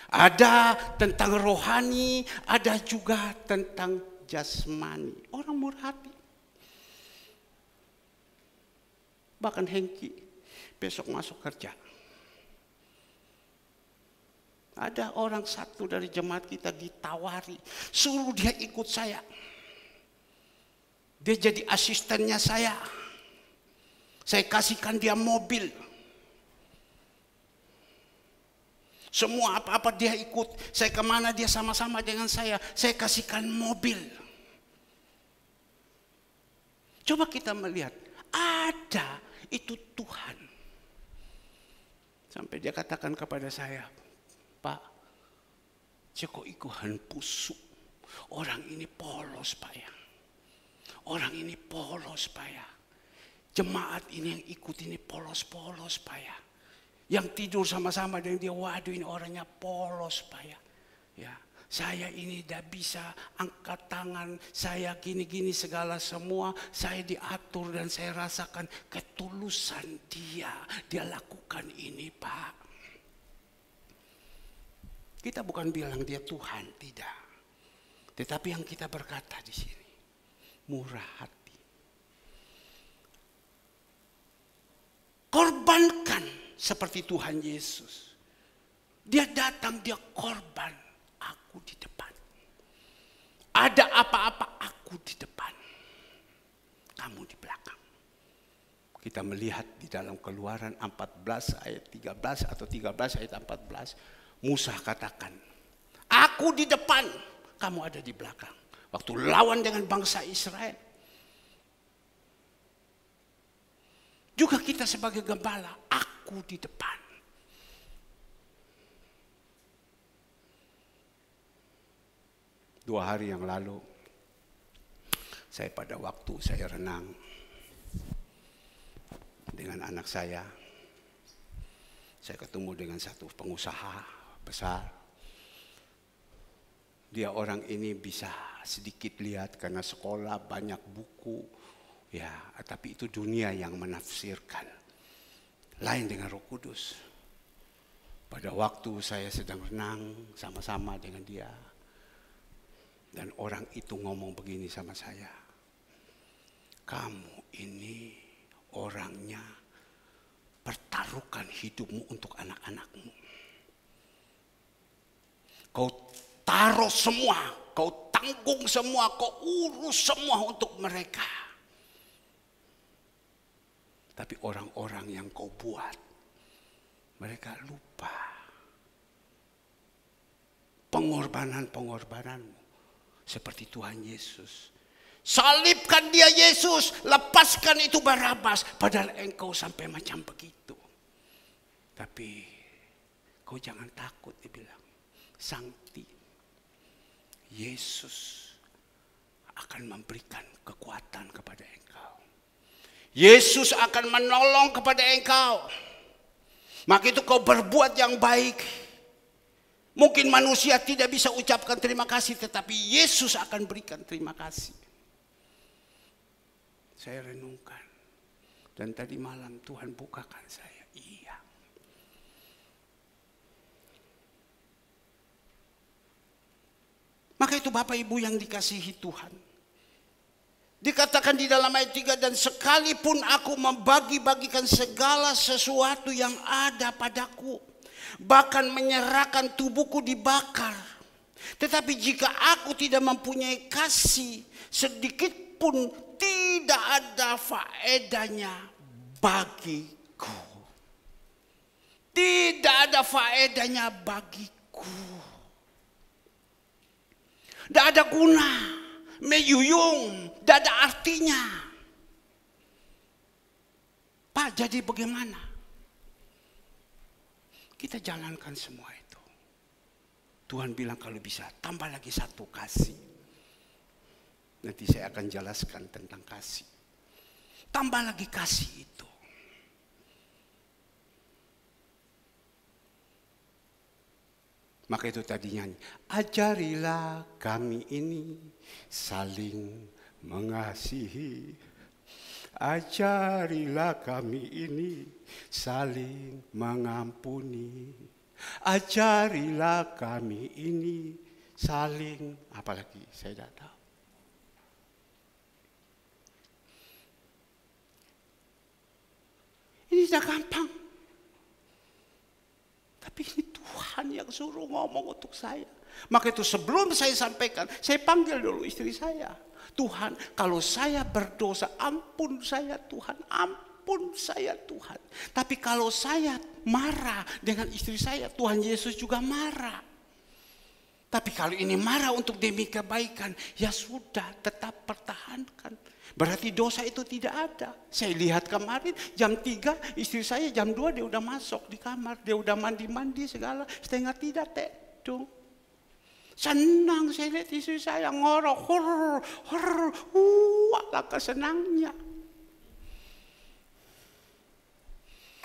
Ada tentang rohani, ada juga tentang jasmani. Orang murah hati. Bahkan Hengki besok masuk kerja. Ada orang satu dari jemaat kita ditawari, suruh dia ikut saya. Dia jadi asistennya saya. Saya kasihkan dia mobil. Semua apa-apa dia ikut. Saya kemana dia sama-sama dengan saya. Saya kasihkan mobil. Coba kita melihat, ada itu Tuhan. Sampai dia katakan kepada saya, Pak, ceko ikuhan pusuk. Orang ini polos Pak ya. Orang ini polos Pak ya. Jemaat ini yang ikut ini polos-polos Pak ya. Yang tidur sama-sama dengan dia, waduh ini orangnya polos Pak ya. Ya, saya ini tidak bisa angkat tangan, saya gini-gini segala semua, saya diatur dan saya rasakan ketulusan dia. Dia lakukan ini Pak. Kita bukan bilang dia Tuhan, tidak. Tetapi yang kita berkata di sini, murah hati. Korbankan seperti Tuhan Yesus. Dia datang, dia korban, aku di depan. Ada apa-apa, aku di depan. Kamu di belakang. Kita melihat di dalam Keluaran 14 ayat 13 atau 13 ayat 14. Musa katakan, aku di depan, kamu ada di belakang. Waktu lawan dengan bangsa Israel. Juga kita sebagai gembala, aku di depan. Dua hari yang lalu, saya pada waktu saya renang dengan anak saya ketemu dengan satu pengusaha besar. Dia orang ini bisa sedikit lihat karena sekolah banyak buku, ya. Tapi itu dunia yang menafsirkan. Lain dengan Roh Kudus. Pada waktu saya sedang renang sama-sama dengan dia, dan orang itu ngomong begini sama saya, kamu ini orangnya pertaruhkan hidupmu untuk anak-anakmu. Kau taruh semua, kau tanggung semua, kau urus semua untuk mereka. Tapi orang-orang yang kau buat, mereka lupa pengorbanan-pengorbananmu. Seperti Tuhan Yesus. Salibkan dia Yesus, lepaskan itu Barabas. Padahal engkau sampai macam begitu. Tapi kau jangan takut, dibilang. Sangti, Yesus akan memberikan kekuatan kepada engkau. Yesus akan menolong kepada engkau. Maka itu kau berbuat yang baik. Mungkin manusia tidak bisa ucapkan terima kasih, tetapi Yesus akan berikan terima kasih. Saya renungkan. Dan tadi malam Tuhan bukakan saya. Iya. Maka itu Bapak Ibu yang dikasihi Tuhan. Dikatakan di dalam ayat 3, dan sekalipun aku membagi-bagikan segala sesuatu yang ada padaku, bahkan menyerahkan tubuhku dibakar, tetapi jika aku tidak mempunyai kasih sedikit pun, tidak ada faedahnya bagiku. Tidak ada faedahnya bagiku. Tidak ada guna, meyuyung, tidak ada artinya. Pak, jadi bagaimana? Kita jalankan semua itu. Tuhan bilang kalau bisa tambah lagi satu kasih. Nanti saya akan jelaskan tentang kasih. Tambah lagi kasih itu. Maka itu tadi nyanyi. Ajarilah kami ini saling mengasihi. Ajarilah kami ini saling mengampuni. Ajarilah kami ini saling, apalagi saya tidak tahu. Ini tidak gampang. Tapi ini Tuhan yang suruh ngomong untuk saya. Maka itu sebelum saya sampaikan, saya panggil dulu istri saya. Tuhan, kalau saya berdosa, ampun saya Tuhan, ampun saya Tuhan. Tapi kalau saya marah dengan istri saya, Tuhan Yesus juga marah. Tapi kalau ini marah untuk demi kebaikan, ya sudah, tetap pertahankan. Berarti dosa itu tidak ada. Saya lihat kemarin jam 3, istri saya jam 2 dia udah masuk di kamar. Dia udah mandi-mandi segala, setengah tidak dong. Senang saya lihat istri saya ngorok, alangkah senangnya.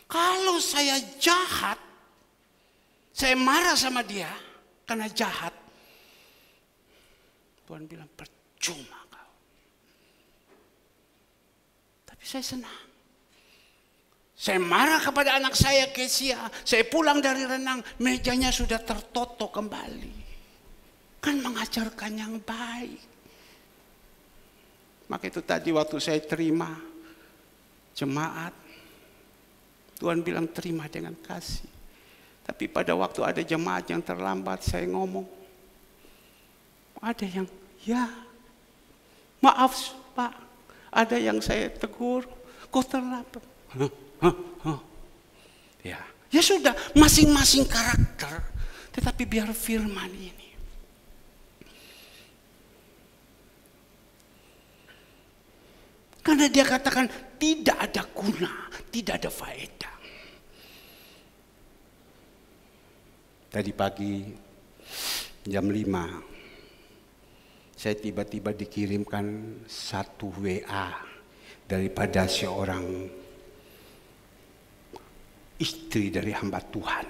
Kalau saya jahat, saya marah sama dia karena jahat. Tuhan bilang percuma kau. Tapi saya senang. Saya marah kepada anak saya Kesia. Saya pulang dari renang, mejanya sudah tertoto kembali. Kan mengajarkan yang baik. Maka itu tadi waktu saya terima jemaat, Tuhan bilang terima dengan kasih. Tapi pada waktu ada jemaat yang terlambat, saya ngomong. Ada yang, ya maaf Pak. Ada yang saya tegur, kok terlambat. Ya sudah, masing-masing karakter. Tetapi biar firman ini. Karena dia katakan tidak ada guna, tidak ada faedah. Tadi pagi jam 5 saya tiba-tiba dikirimkan satu WA daripada seorang istri dari hamba Tuhan.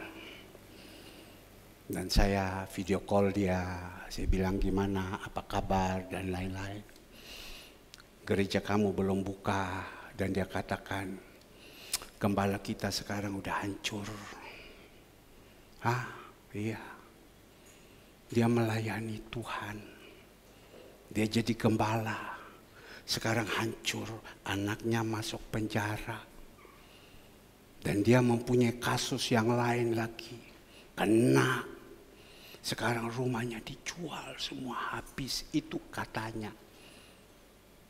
Dan saya video call dia, saya bilang gimana, apa kabar dan lain-lain. Gereja kamu belum buka, dan dia katakan gembala kita sekarang udah hancur. Iya. Dia melayani Tuhan. Dia jadi gembala. Sekarang hancur, anaknya masuk penjara. Dan dia mempunyai kasus yang lain lagi. Kena. Sekarang rumahnya dijual semua habis, itu katanya.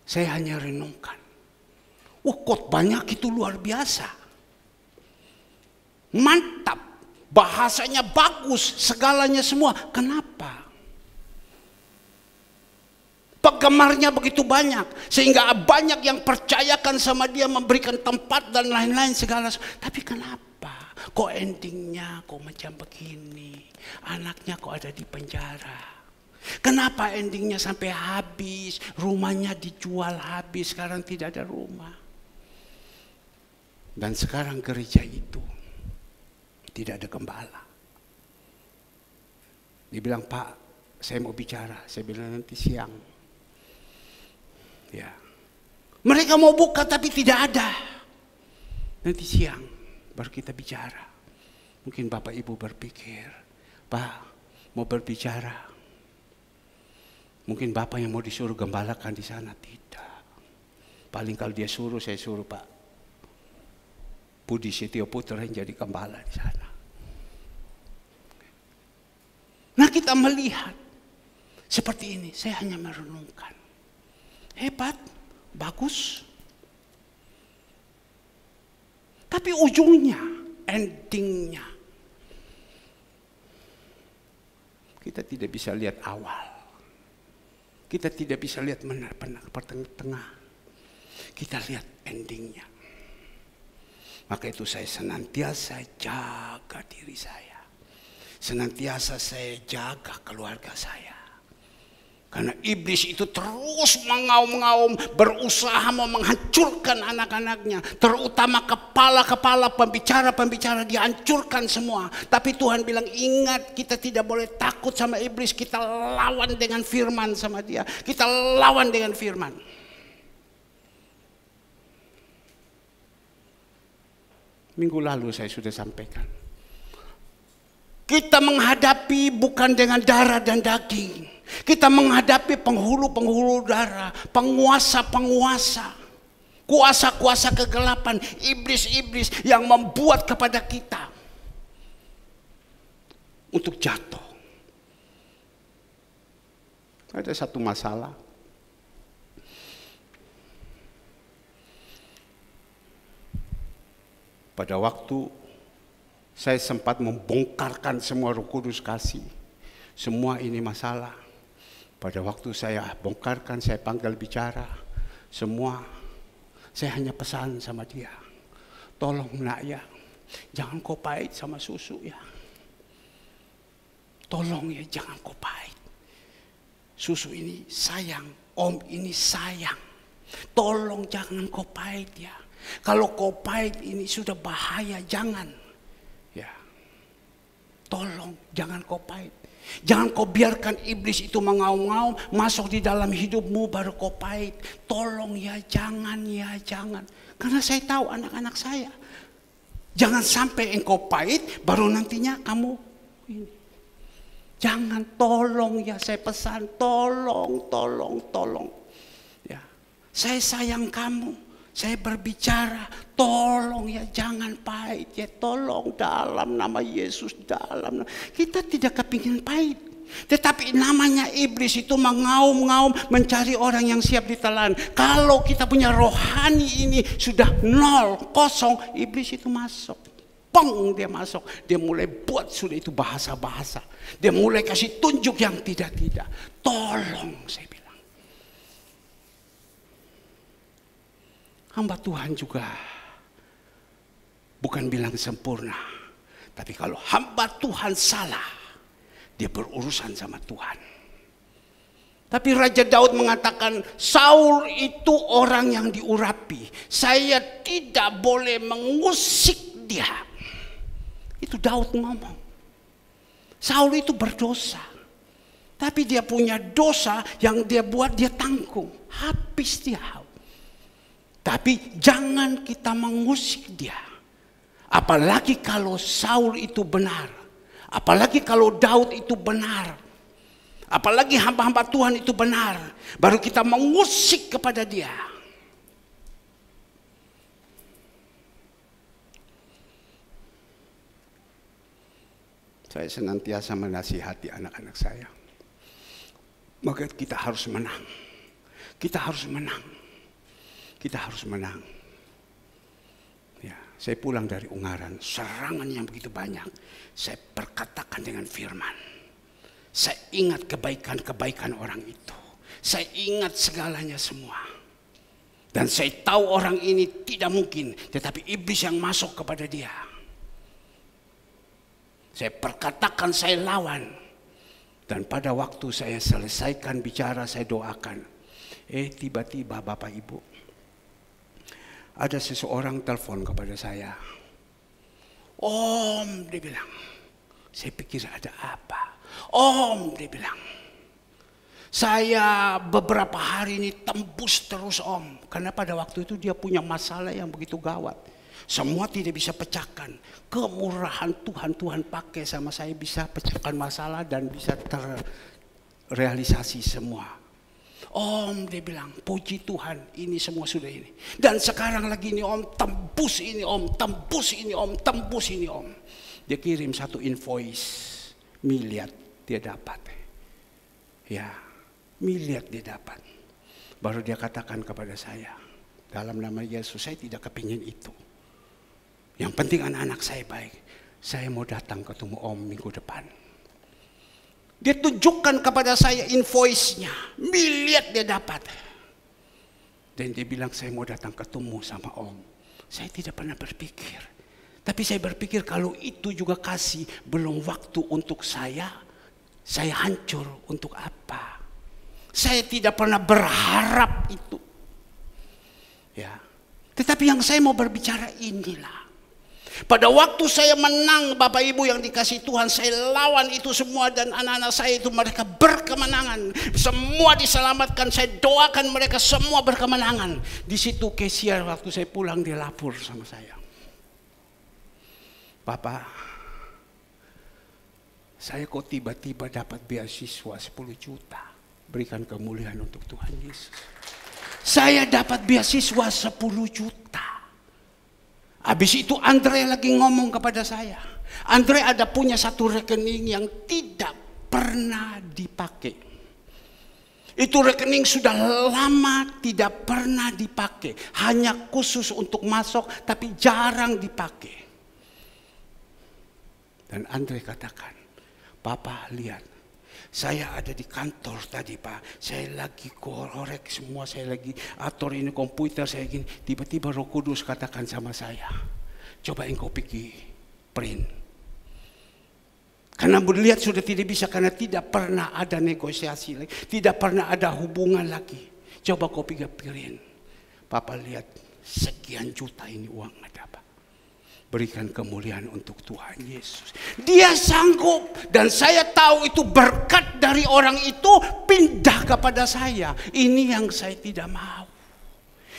Saya hanya renungkan. Khotbahnya itu luar biasa. Mantap. Bahasanya bagus. Segalanya semua. Kenapa? Penggemarnya begitu banyak. Sehingga banyak yang percayakan sama dia. Memberikan tempat dan lain-lain segala. Tapi kenapa? Kok endingnya kok macam begini? Anaknya kok ada di penjara? Kenapa endingnya sampai habis? Rumahnya dijual habis, sekarang tidak ada rumah. Dan sekarang gereja itu tidak ada gembala. Dia bilang, Pak, saya mau bicara. Saya bilang nanti siang. Ya. Mereka mau buka tapi tidak ada. Nanti siang baru kita bicara. Mungkin Bapak Ibu berpikir, Pak, mau berbicara. Mungkin Bapak yang mau disuruh gembalakan di sana. Tidak. Paling kalau dia suruh, saya suruh Pak Budi Setio Putra yang jadi gembala di sana. Nah, kita melihat seperti ini. Saya hanya merenungkan. Hebat. bagus. Tapi ujungnya, endingnya, kita tidak bisa lihat awal. Kita tidak bisa lihat tengah. Kita lihat endingnya. Maka itu saya senantiasa jaga diri saya. Senantiasa saya jaga keluarga saya. Karena iblis itu terus mengaum-ngaum, berusaha mau menghancurkan anak-anaknya. Terutama kepala-kepala pembicara-pembicara dihancurkan semua. Tapi Tuhan bilang, ingat, kita tidak boleh takut sama iblis. Kita lawan dengan firman sama dia. Kita lawan dengan firman. Minggu lalu saya sudah sampaikan. Kita menghadapi bukan dengan darah dan daging. Kita menghadapi penghulu-penghulu darah, penguasa-penguasa, kuasa-kuasa kegelapan, iblis-iblis yang membuat kepada kita untuk jatuh. Ada satu masalah. Pada waktu saya sempat membongkarkan semua Roh Kudus kasih, semua ini masalah. Pada waktu saya bongkarkan, saya panggil bicara, semua, saya hanya pesan sama dia, tolong nak ya, jangan kau pahit sama susu ya. Tolong ya, jangan kau pahit. Susu ini sayang, om ini sayang. Tolong jangan kau pahit ya. Kalau kau pahit ini sudah bahaya, jangan. Ya, tolong jangan kau pahit. Jangan kau biarkan iblis itu mengaum-ngaum masuk di dalam hidupmu baru kau pahit. Tolong ya, jangan ya, jangan. Karena saya tahu anak-anak saya. Jangan sampai engkau pahit baru nantinya kamu ini. Jangan, tolong ya, saya pesan, tolong, tolong, tolong. Ya, saya sayang kamu. Saya berbicara, tolong ya, jangan pahit ya, tolong dalam nama Yesus, dalam nama. Kita tidak kepingin pahit. Tetapi namanya iblis itu mengaum-ngaum mencari orang yang siap ditelan. Kalau kita punya rohani ini sudah nol, kosong, iblis itu masuk. Peng, dia masuk. Dia mulai buat sudah itu bahasa-bahasa. Dia mulai kasih tunjuk yang tidak-tidak. Tolong, saya bilang. Hamba Tuhan juga bukan bilang sempurna. Tapi kalau hamba Tuhan salah, dia berurusan sama Tuhan. Tapi Raja Daud mengatakan, Saul itu orang yang diurapi. Saya tidak boleh mengusik dia. Itu Daud ngomong. Saul itu berdosa. Tapi dia punya dosa yang dia buat, dia tanggung. Habis dia. Tapi jangan kita mengusik dia. Apalagi kalau Saul itu benar. Apalagi kalau Daud itu benar. Apalagi hamba-hamba Tuhan itu benar. Baru kita mengusik kepada dia. Saya senantiasa menasihati anak-anak saya. Maka kita harus menang. Kita harus menang. Kita harus menang. Ya, saya pulang dari Ungaran, serangan yang begitu banyak. Saya perkatakan dengan firman. Saya ingat kebaikan-kebaikan orang itu. Saya ingat segalanya semua. Dan saya tahu orang ini tidak mungkin, tetapi iblis yang masuk kepada dia. Saya perkatakan, saya lawan. Dan pada waktu saya selesaikan bicara, saya doakan. Tiba-tiba Bapak Ibu, ada seseorang telepon kepada saya. Om, dia bilang. Saya pikir ada apa. Om, dia bilang. Saya beberapa hari ini tembus terus om. Karena pada waktu itu dia punya masalah yang begitu gawat. Semua tidak bisa pecahkan. Kemurahan Tuhan pakai sama saya bisa pecahkan masalah dan bisa terrealisasi semua. Om, dia bilang, puji Tuhan, ini semua sudah ini. Dan sekarang lagi ini om, tembus ini om, tembus ini om, tembus ini om. Dia kirim satu invoice, miliar dia dapat. Ya, miliar dia dapat. Baru dia katakan kepada saya, dalam nama Yesus, saya tidak kepingin itu. Yang penting anak-anak saya baik. Saya mau datang ketemu Om minggu depan. Dia tunjukkan kepada saya invoice-nya, miliar dia dapat. Dan dia bilang, saya mau datang ketemu sama Om. Saya tidak pernah berpikir. Tapi saya berpikir kalau itu juga kasih belum waktu untuk saya hancur untuk apa? Saya tidak pernah berharap itu. Ya. Tetapi yang saya mau berbicara inilah. Pada waktu saya menang, Bapak Ibu yang dikasih Tuhan, saya lawan itu semua dan anak-anak saya itu mereka berkemenangan. Semua diselamatkan, saya doakan mereka semua berkemenangan. Di situ Kesia waktu saya pulang dia lapor sama saya. Bapak, saya kok tiba-tiba dapat beasiswa 10 juta. Berikan kemuliaan untuk Tuhan Yesus. Saya dapat beasiswa 10 juta. Habis itu Andre lagi ngomong kepada saya. Andre ada punya satu rekening yang tidak pernah dipakai. Itu rekening sudah lama tidak pernah dipakai. Hanya khusus untuk masuk tapi jarang dipakai. Dan Andre katakan, Papa lihat, saya ada di kantor tadi Pak, saya lagi korek semua, saya lagi atur ini komputer, saya gini. Tiba-tiba Roh Kudus katakan sama saya, coba engkau pergi print. Karena melihat sudah tidak bisa, karena tidak pernah ada negosiasi lagi, tidak pernah ada hubungan lagi. Coba kau pergi print. Papa lihat sekian juta ini uang ada Pak. Berikan kemuliaan untuk Tuhan Yesus. Dia sanggup dan saya tahu itu berkat dari orang itu pindah kepada saya. Ini yang saya tidak mau.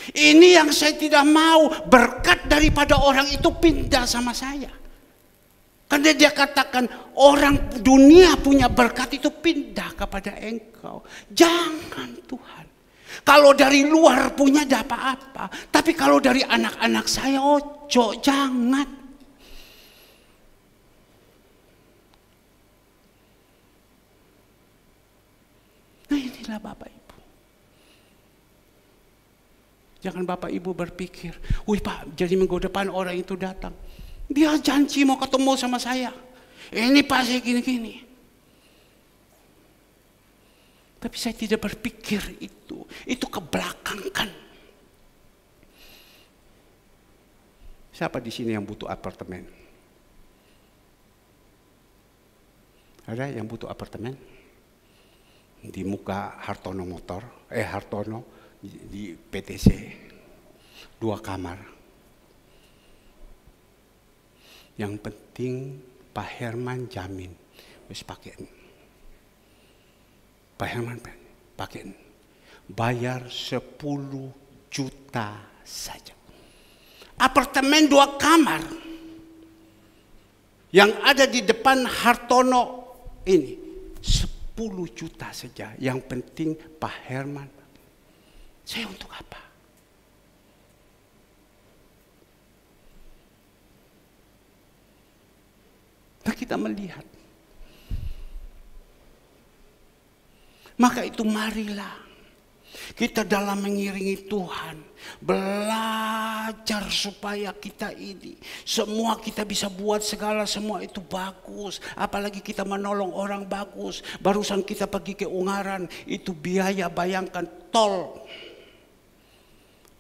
Ini yang saya tidak mau, berkat daripada orang itu pindah sama saya. Karena dia katakan orang dunia punya berkat itu pindah kepada engkau. Jangan Tuhan. Kalau dari luar punya dapat apa. Tapi kalau dari anak-anak saya, ojo, jangan. Nah inilah Bapak Ibu. Jangan Bapak Ibu berpikir, wih Pak, jadi minggu depan orang itu datang. Dia janji mau ketemu sama saya. Ini Pak saya gini-gini. Tapi saya tidak berpikir itu. Itu kebelakangkan. Siapa di sini yang butuh apartemen? Ada yang butuh apartemen? Di muka Hartono Hartono di PTC. 2 kamar. Yang penting Pak Herman jamin. Wis pakai. Pak Herman pakai. Bayar 10 juta saja. Apartemen 2 kamar. Yang ada di depan Hartono ini. 10 juta saja. Yang penting Pak Herman. Saya untuk apa? Nah kita melihat. Maka itu marilah kita dalam mengiringi Tuhan belajar supaya kita ini semua kita bisa buat segala semua itu bagus. Apalagi kita menolong orang bagus. Barusan kita pergi ke Ungaran itu biaya bayangkan tol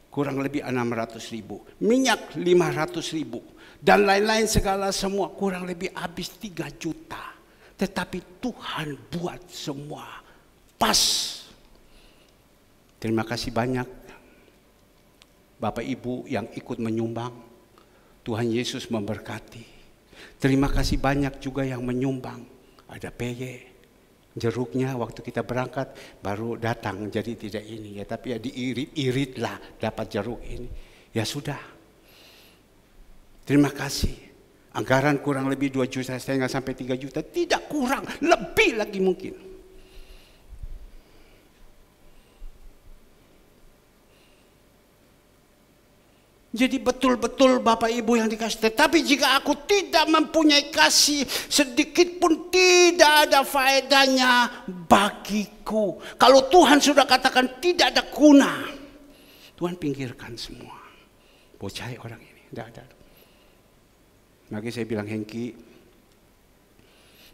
kurang lebih 600.000, minyak 500.000 dan lain-lain segala semua kurang lebih habis 3 juta. Tetapi Tuhan buat semua pas. Terima kasih banyak Bapak Ibu yang ikut menyumbang. Tuhan Yesus memberkati. Terima kasih banyak juga yang menyumbang. Ada PY, jeruknya waktu kita berangkat baru datang jadi tidak ini ya, tapi ya diirit-irit lah dapat jeruk ini. Ya sudah. Terima kasih. Anggaran kurang lebih 2 juta setengah sampai 3 juta, tidak kurang, lebih lagi mungkin. Jadi betul-betul Bapak Ibu yang dikasih. Tetapi jika aku tidak mempunyai kasih, sedikit pun tidak ada faedahnya bagiku. Kalau Tuhan sudah katakan tidak ada guna, Tuhan pinggirkan semua. Bocai orang ini, tidak ada. Makanya saya bilang, Hengki,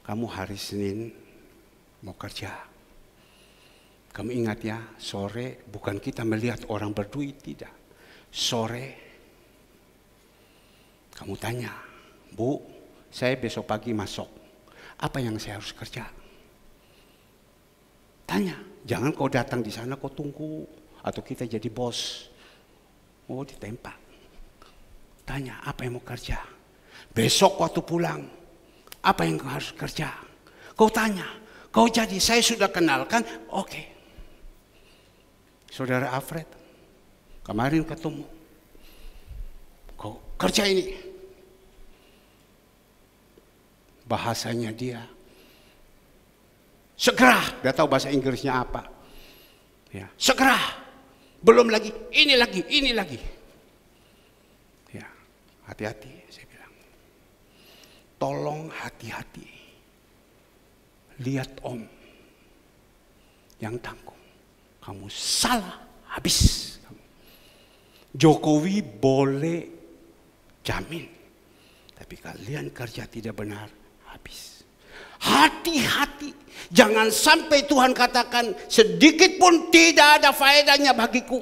kamu hari Senin mau kerja. Kamu ingat ya, sore bukan kita melihat orang berduit, tidak. Sore kamu tanya, Bu, saya besok pagi masuk, apa yang saya harus kerja? Tanya, jangan kau datang di sana kau tunggu, atau kita jadi bos. Oh, ditembak. Tanya, apa yang mau kerja? Besok waktu pulang, apa yang kau harus kerja? Kau tanya, kau jadi, saya sudah kenalkan, oke. Saudara Alfred, kemarin ketemu, kau kerja ini. Bahasanya dia segera, dia tahu bahasa Inggrisnya apa. Ya, segera, belum lagi, ini lagi. Ya, hati-hati, saya bilang. Tolong hati-hati. Lihat Om yang tanggung. Kamu salah, habis. Jokowi boleh jamin, tapi kalian kerja tidak benar, habis. Hati-hati, jangan sampai Tuhan katakan sedikit pun tidak ada faedahnya bagiku.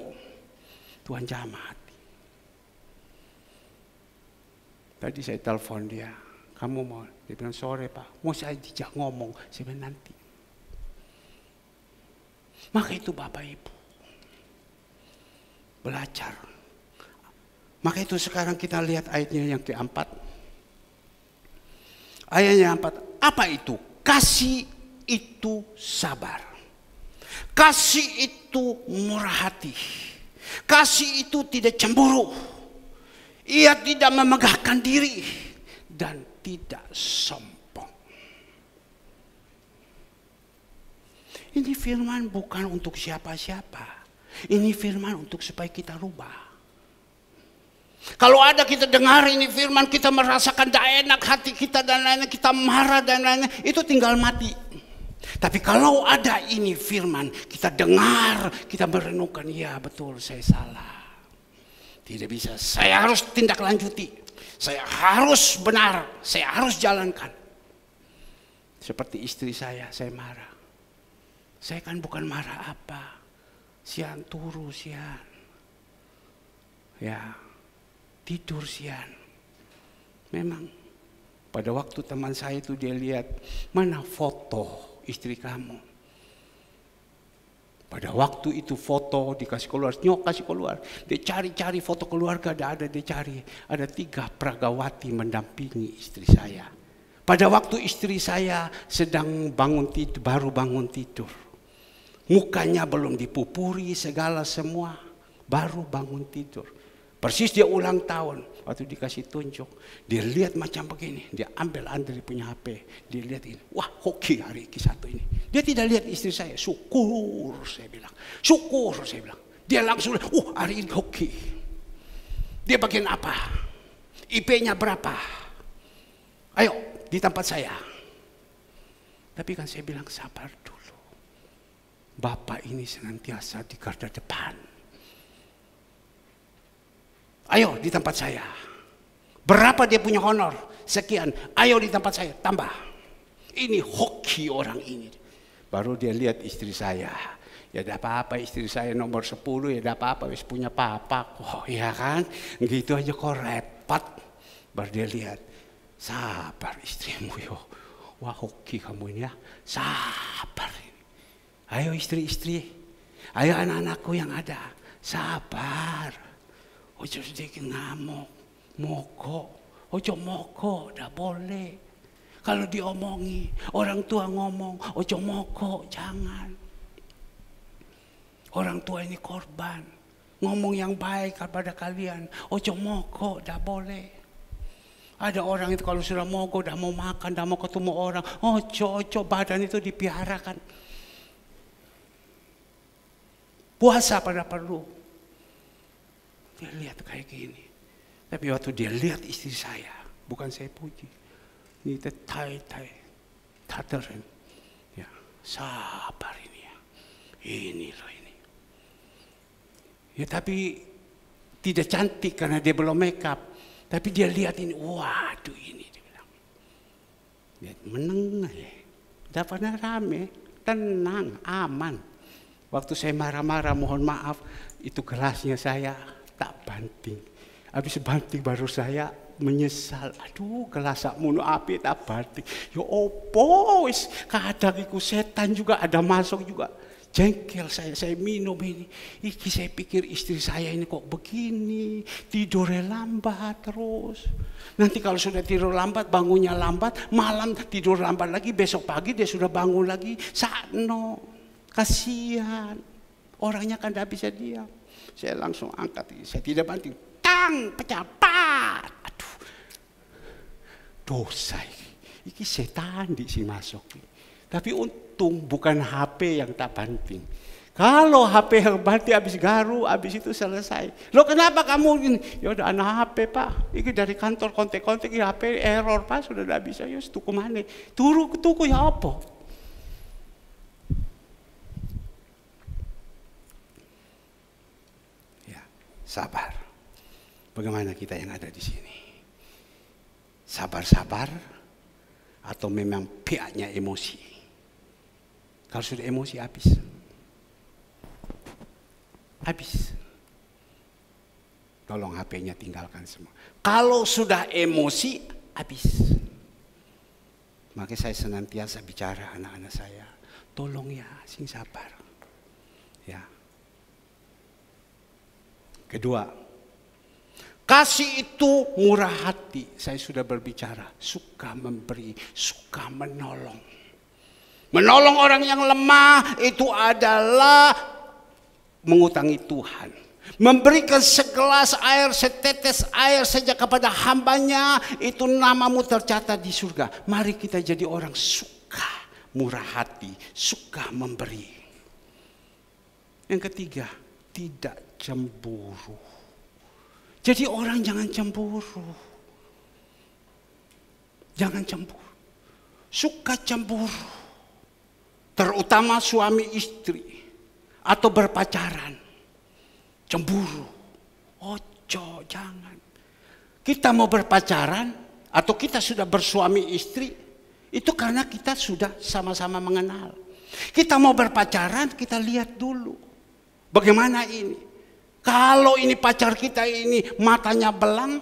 Tuhan jamah hati. Tadi saya telepon dia, kamu mau? Dia bilang sore Pak, mau saya dijak ngomong. Saya bilang nanti. Maka itu Bapak Ibu, belajar. Maka itu sekarang kita lihat ayatnya yang keempat. Ayatnya yang keempat, apa itu? Kasih itu sabar. Kasih itu murah hati. Kasih itu tidak cemburu. Ia tidak memegahkan diri dan tidak sombong. Ini firman bukan untuk siapa-siapa. Ini firman untuk supaya kita rubah. Kalau ada kita dengar ini firman, kita merasakan tidak enak hati kita dan lainnya, kita marah dan lainnya, itu tinggal mati. Tapi kalau ada ini firman, kita dengar, kita merenungkan, ya betul saya salah. Tidak bisa, saya harus tindak lanjuti. Saya harus benar, saya harus jalankan. Seperti istri saya marah. Saya kan bukan marah apa. Sian turu, sian. Ya. Tidur siang. Memang pada waktu teman saya itu dia lihat, mana foto istri kamu. Pada waktu itu foto dikasih keluar, nyok kasih keluar. Dia cari-cari foto keluarga, ada dia cari. Ada 3 pragawati mendampingi istri saya. Pada waktu istri saya sedang bangun tidur, baru bangun tidur. Mukanya belum dipupuri segala semua, baru bangun tidur. Persis dia ulang tahun, waktu dikasih tunjuk, dia lihat macam begini, dia ambil Andri punya HP, dia lihat ini, wah hoki hari satu ini. Dia tidak lihat istri saya, syukur saya bilang, syukur saya bilang. Dia langsung, hari ini hoki. Dia bagian apa? IP-nya berapa? Ayo di tempat saya. Tapi kan saya bilang sabar dulu. Bapak ini senantiasa di garda depan. Ayo di tempat saya. Berapa dia punya honor? Sekian. Ayo di tempat saya, tambah. Ini hoki orang ini. Baru dia lihat istri saya. Ya tidak apa-apa istri saya nomor 10, ya tidak apa-apa wis punya papa. Oh ya kan? Gitu aja kok repot. Baru dia lihat. Sabar istrimu yo. Wah hoki kamu ini ya. Sabar. Ayo istri-istri. Ayo anak-anakku yang ada. Sabar. Ojo sedikit ngamuk, mogok, ojo mogok, tidak boleh. Kalau diomongi, orang tua ngomong, ojo mogok, jangan. Orang tua ini korban, ngomong yang baik kepada kalian, ojo mogok, tidak boleh. Ada orang itu kalau sudah mogok, tidak mau makan, tidak mau ketemu orang, ojo badan itu dipiarakan. Puasa pada perlu. dia lihat kayak gini. Tapi waktu dia lihat istri saya, bukan saya puji. Ini tater. Ya, sabar ini ya. Ini loh ini. Ya tapi tidak cantik karena dia belum make up. Tapi dia lihat ini, waduh ini dia bilang. Dia menengah ya. Tidak pernah rame, tenang, aman. Waktu saya marah-marah, mohon maaf, itu gelasnya saya tak banting. Habis banting baru saya menyesal. Aduh, gelas sakmono api tak banting. Ya opo wis kadang iku setan juga ada masuk juga. Jengkel saya minum ini. Iki saya pikir istri saya ini kok begini, tidurnya lambat terus. Nanti kalau sudah tidur lambat, bangunnya lambat, malam tidur lambat lagi, besok pagi dia sudah bangun lagi. Sakno, kasihan. Orangnya kan tidak bisa diam. Saya langsung angkat ini, saya tidak banting. Tang, pecah, pat. Aduh, dosa ini. Iki setan di sini masuk. Tapi untung bukan HP yang tak banting. Kalau HP yang banting habis garu, habis itu selesai. Lo kenapa kamu gini? Ya udah anak HP pak. Ini dari kantor kontek-kontek HP error pak sudah tidak bisa. Ya tuku mana? Tuku ya apa? Ya sabar. Bagaimana kita yang ada di sini? Sabar-sabar atau memang pihaknya emosi? Kalau sudah emosi habis. Habis. Tolong HP-nya tinggalkan semua. Kalau sudah emosi habis. Makanya saya senantiasa bicara anak-anak saya. Tolong ya, sing sabar. Ya. Kedua, kasih itu murah hati. Saya sudah berbicara. Suka memberi, suka menolong. Menolong orang yang lemah itu adalah mengutangi Tuhan. Memberikan segelas air, setetes air saja kepada hambanya, itu namamu tercatat di surga. Mari kita jadi orang suka murah hati, suka memberi. Yang ketiga, tidak cemburu. Jadi orang jangan cemburu. Jangan cemburu. Suka cemburu. Terutama suami istri atau berpacaran. Cemburu. Ojo, jangan. Kita mau berpacaran atau kita sudah bersuami istri, itu karena kita sudah sama-sama mengenal. Kita mau berpacaran, kita lihat dulu. Bagaimana ini? Kalau ini pacar kita ini matanya belang,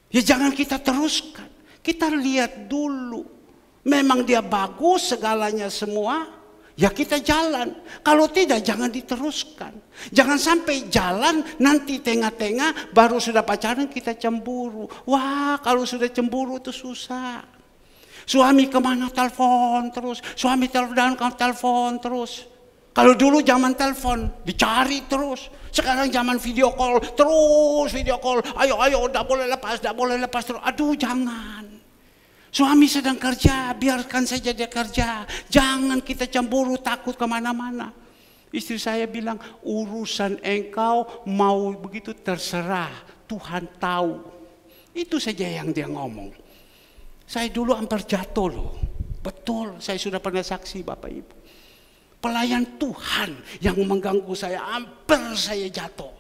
ya jangan kita teruskan. Kita lihat dulu. Memang dia bagus segalanya semua, ya kita jalan. Kalau tidak jangan diteruskan. Jangan sampai jalan nanti tengah-tengah baru sudah pacaran kita cemburu. Wah kalau sudah cemburu itu susah. Suami kemana telepon terus, suami telepon terus. Kalau dulu zaman telepon dicari terus. Sekarang zaman video call terus video call. Ayo tidak boleh lepas terus. Aduh jangan. Suami sedang kerja, biarkan saja dia kerja. Jangan kita cemburu, takut kemana-mana. Istri saya bilang, urusan engkau mau begitu terserah. Tuhan tahu. Itu saja yang dia ngomong. Saya dulu hampir jatuh loh. Betul, saya sudah pernah saksi Bapak Ibu. Pelayan Tuhan yang mengganggu saya, hampir saya jatuh.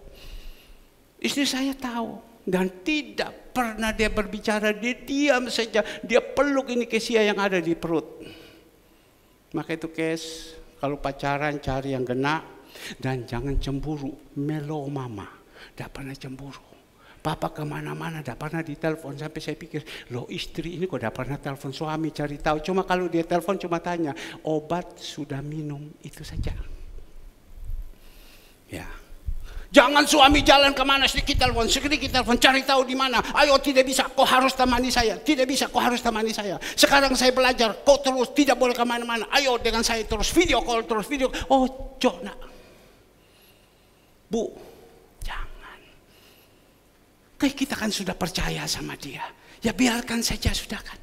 Istri saya tahu. Dan tidak pernah dia berbicara, dia diam saja. Dia peluk ini Kesia yang ada di perut. Maka itu Kes, kalau pacaran cari yang kena. Dan jangan cemburu, melo mama. Tidak pernah cemburu. Papa kemana-mana, tidak pernah ditelepon. Sampai saya pikir, loh istri ini kok tidak pernah telepon suami, cari tahu. Cuma kalau dia telepon cuma tanya, obat sudah minum, itu saja. Ya. Jangan suami jalan kemana sedikit telepon, cari tahu di mana. Ayo tidak bisa, kau harus temani saya. Tidak bisa, kau harus temani saya. Sekarang saya belajar, kau terus tidak boleh kemana-mana. Ayo dengan saya terus video call, terus video. Oh, nak. Bu, jangan. Kayak kita kan sudah percaya sama dia. Ya biarkan saja sudah kan.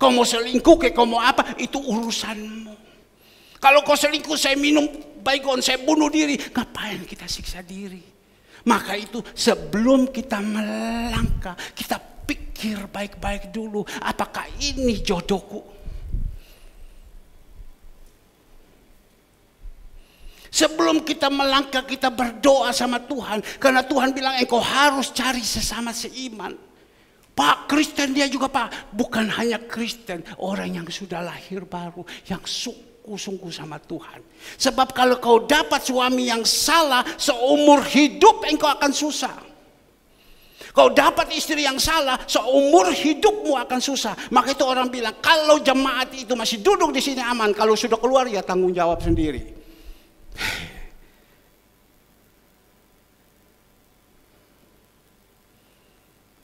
Kau mau selingkuh, kau mau apa, itu urusanmu. Kalau kau selingkuh, saya minum baygon, saya bunuh diri. Ngapain kita siksa diri? Maka itu sebelum kita melangkah, kita pikir baik-baik dulu. Apakah ini jodohku? Sebelum kita melangkah, kita berdoa sama Tuhan. Karena Tuhan bilang engkau harus cari sesama seiman. Pak, Kristen dia juga Pak. Bukan hanya Kristen, orang yang sudah lahir baru, yang sungguh-sungguh sama Tuhan. Sebab kalau kau dapat suami yang salah, seumur hidup engkau akan susah. Kau dapat istri yang salah, seumur hidupmu akan susah. Maka itu orang bilang, kalau jemaat itu masih duduk di sini aman, kalau sudah keluar ya tanggung jawab sendiri.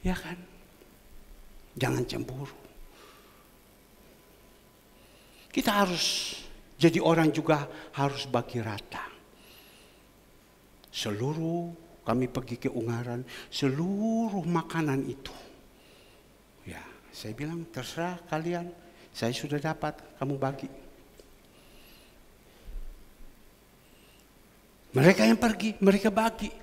Ya kan? Jangan cemburu. Kita harus jadi orang juga harus bagi rata. Seluruh kami pergi ke Ungaran, seluruh makanan itu. Ya, saya bilang terserah kalian, saya sudah dapat, kamu bagi. Mereka yang pergi, mereka bagi.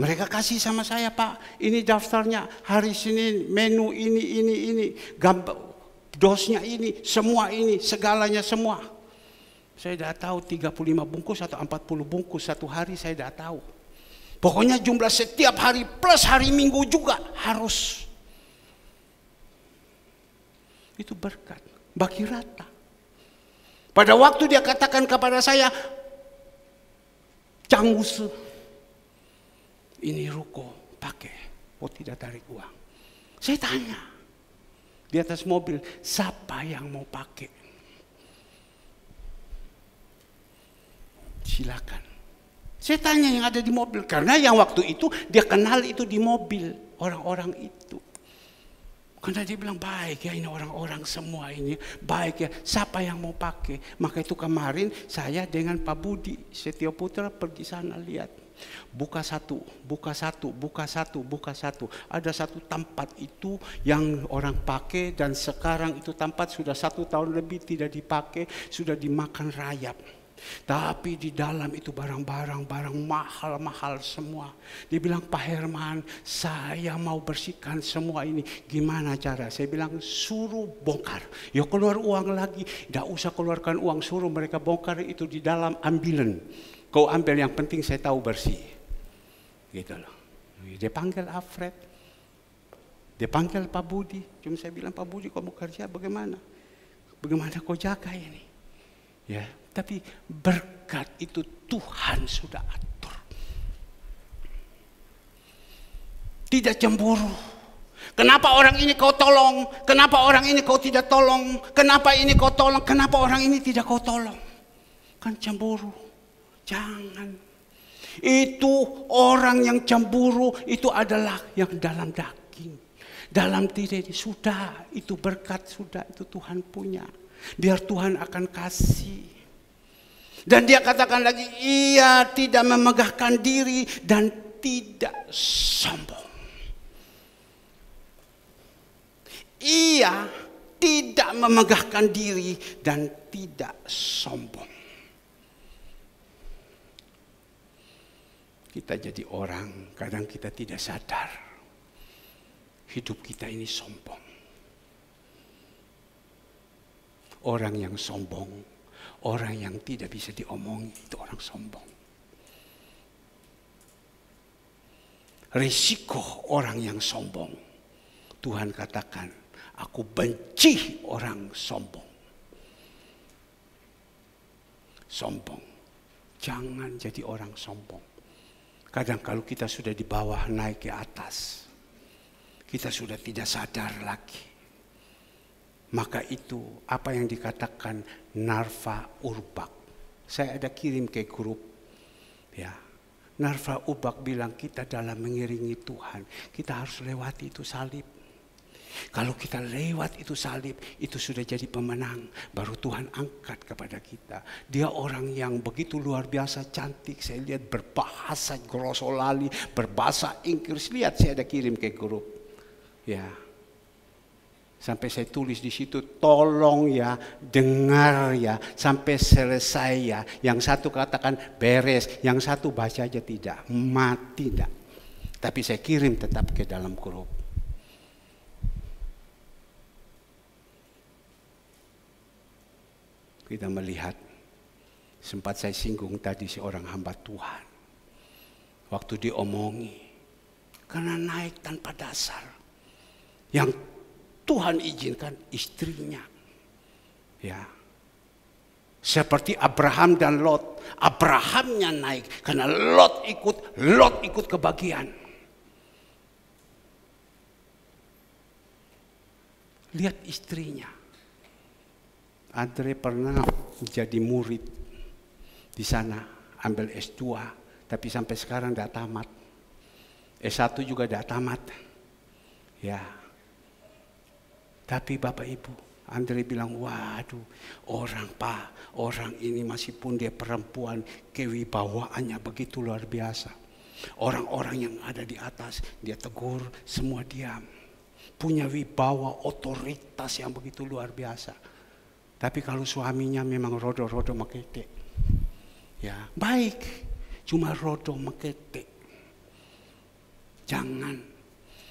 Mereka kasih sama saya, Pak, ini daftarnya, hari Senin, menu ini, gambar, dosnya ini, semua ini, segalanya semua. Saya tidak tahu 35 bungkus atau 40 bungkus satu hari, saya tidak tahu. Pokoknya jumlah setiap hari plus hari Minggu juga harus. Itu berkat, bagi rata. Pada waktu dia katakan kepada saya, Cangguse, ini ruko pakai, oh tidak tarik uang. Saya tanya di atas mobil, siapa yang mau pakai? Silakan. Saya tanya yang ada di mobil, karena yang waktu itu dia kenal itu di mobil orang-orang itu. Karena dia bilang baik ya, ini orang-orang semua ini baik ya, siapa yang mau pakai? Maka itu kemarin saya dengan Pak Budi Setio Putra pergi sana lihat, buka satu. Ada satu tempat itu yang orang pakai dan sekarang itu tempat sudah 1 tahun lebih tidak dipakai, sudah dimakan rayap. Tapi di dalam itu barang-barang mahal-mahal semua. Dia bilang, Pak Herman, saya mau bersihkan semua ini. Gimana cara? Saya bilang, suruh bongkar. Ya keluar uang lagi. Tidak usah keluarkan uang, suruh mereka bongkar itu di dalam ambilan. Kau ambil yang penting saya tahu bersih. Gitu loh. Dia panggil Alfred. Dia panggil Pak Budi. Cuma saya bilang, Pak Budi kau mau kerja bagaimana? Bagaimana kau jaga ini? Ya. Tapi berkat itu Tuhan sudah atur. Tidak cemburu. Kenapa orang ini kau tolong? Kenapa orang ini kau tidak tolong? Kenapa ini kau tolong? Kenapa orang ini tidak kau tolong? Kan cemburu. Jangan. Itu orang yang cemburu itu adalah yang dalam daging. Dalam diri sudah itu berkat, sudah itu Tuhan punya. Biar Tuhan akan kasih. Dan dia katakan lagi, ia tidak memegahkan diri dan tidak sombong. Ia tidak memegahkan diri dan tidak sombong. Kita jadi orang, kadang kita tidak sadar. Hidup kita ini sombong. Orang yang sombong, orang yang tidak bisa diomongin, itu orang sombong. Risiko orang yang sombong. Tuhan katakan, aku benci orang sombong. Sombong. Jangan jadi orang sombong. Kadang kalau kita sudah di bawah naik ke atas, kita sudah tidak sadar lagi. Maka itu apa yang dikatakan Narva Urbach. Saya ada kirim ke grup. Ya, Narva Urbach bilang kita dalam mengiringi Tuhan, kita harus lewati itu salib. Kalau kita lewat itu salib, itu sudah jadi pemenang. Baru Tuhan angkat kepada kita. Dia orang yang begitu luar biasa cantik. Saya lihat berbahasa glosolali, berbahasa Inggris. Lihat saya ada kirim ke grup. Ya. Sampai saya tulis di situ, tolong ya, dengar ya, sampai selesai ya. Yang satu katakan beres, yang satu baca aja tidak, mati tidak. Tapi saya kirim tetap ke dalam grup. Kita melihat, sempat saya singgung tadi seorang hamba Tuhan. Waktu diomongi, karena naik tanpa dasar. Yang Tuhan izinkan istrinya. Ya. Seperti Abraham dan Lot. Abrahamnya naik karena Lot ikut kebagian. Lihat istrinya. Andre pernah jadi murid di sana, ambil S2, tapi sampai sekarang tidak tamat. S1 juga tidak tamat. Ya. Tapi Bapak Ibu, Andre bilang, waduh, orang ini meskipun dia perempuan, kewibawaannya begitu luar biasa. Orang-orang yang ada di atas, dia tegur, semua diam. Punya wibawa, otoritas yang begitu luar biasa. Tapi kalau suaminya memang rodo-rodo makete. Ya, baik, cuma rodo makete. Jangan,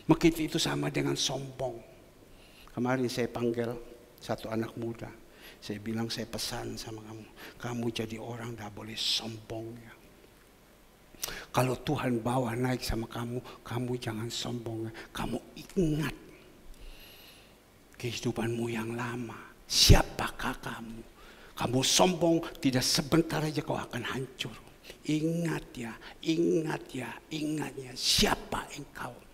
makete itu sama dengan sombong. Kemarin saya panggil satu anak muda. Saya bilang, saya pesan sama kamu. Kamu jadi orang tidak boleh sombong ya. Kalau Tuhan bawa naik sama kamu, kamu jangan sombong. Kamu ingat kehidupanmu yang lama. Siapakah kamu? Kamu sombong, tidak sebentar aja kau akan hancur. Ingat ya, ingat ya, ingat ya. Siapa engkau?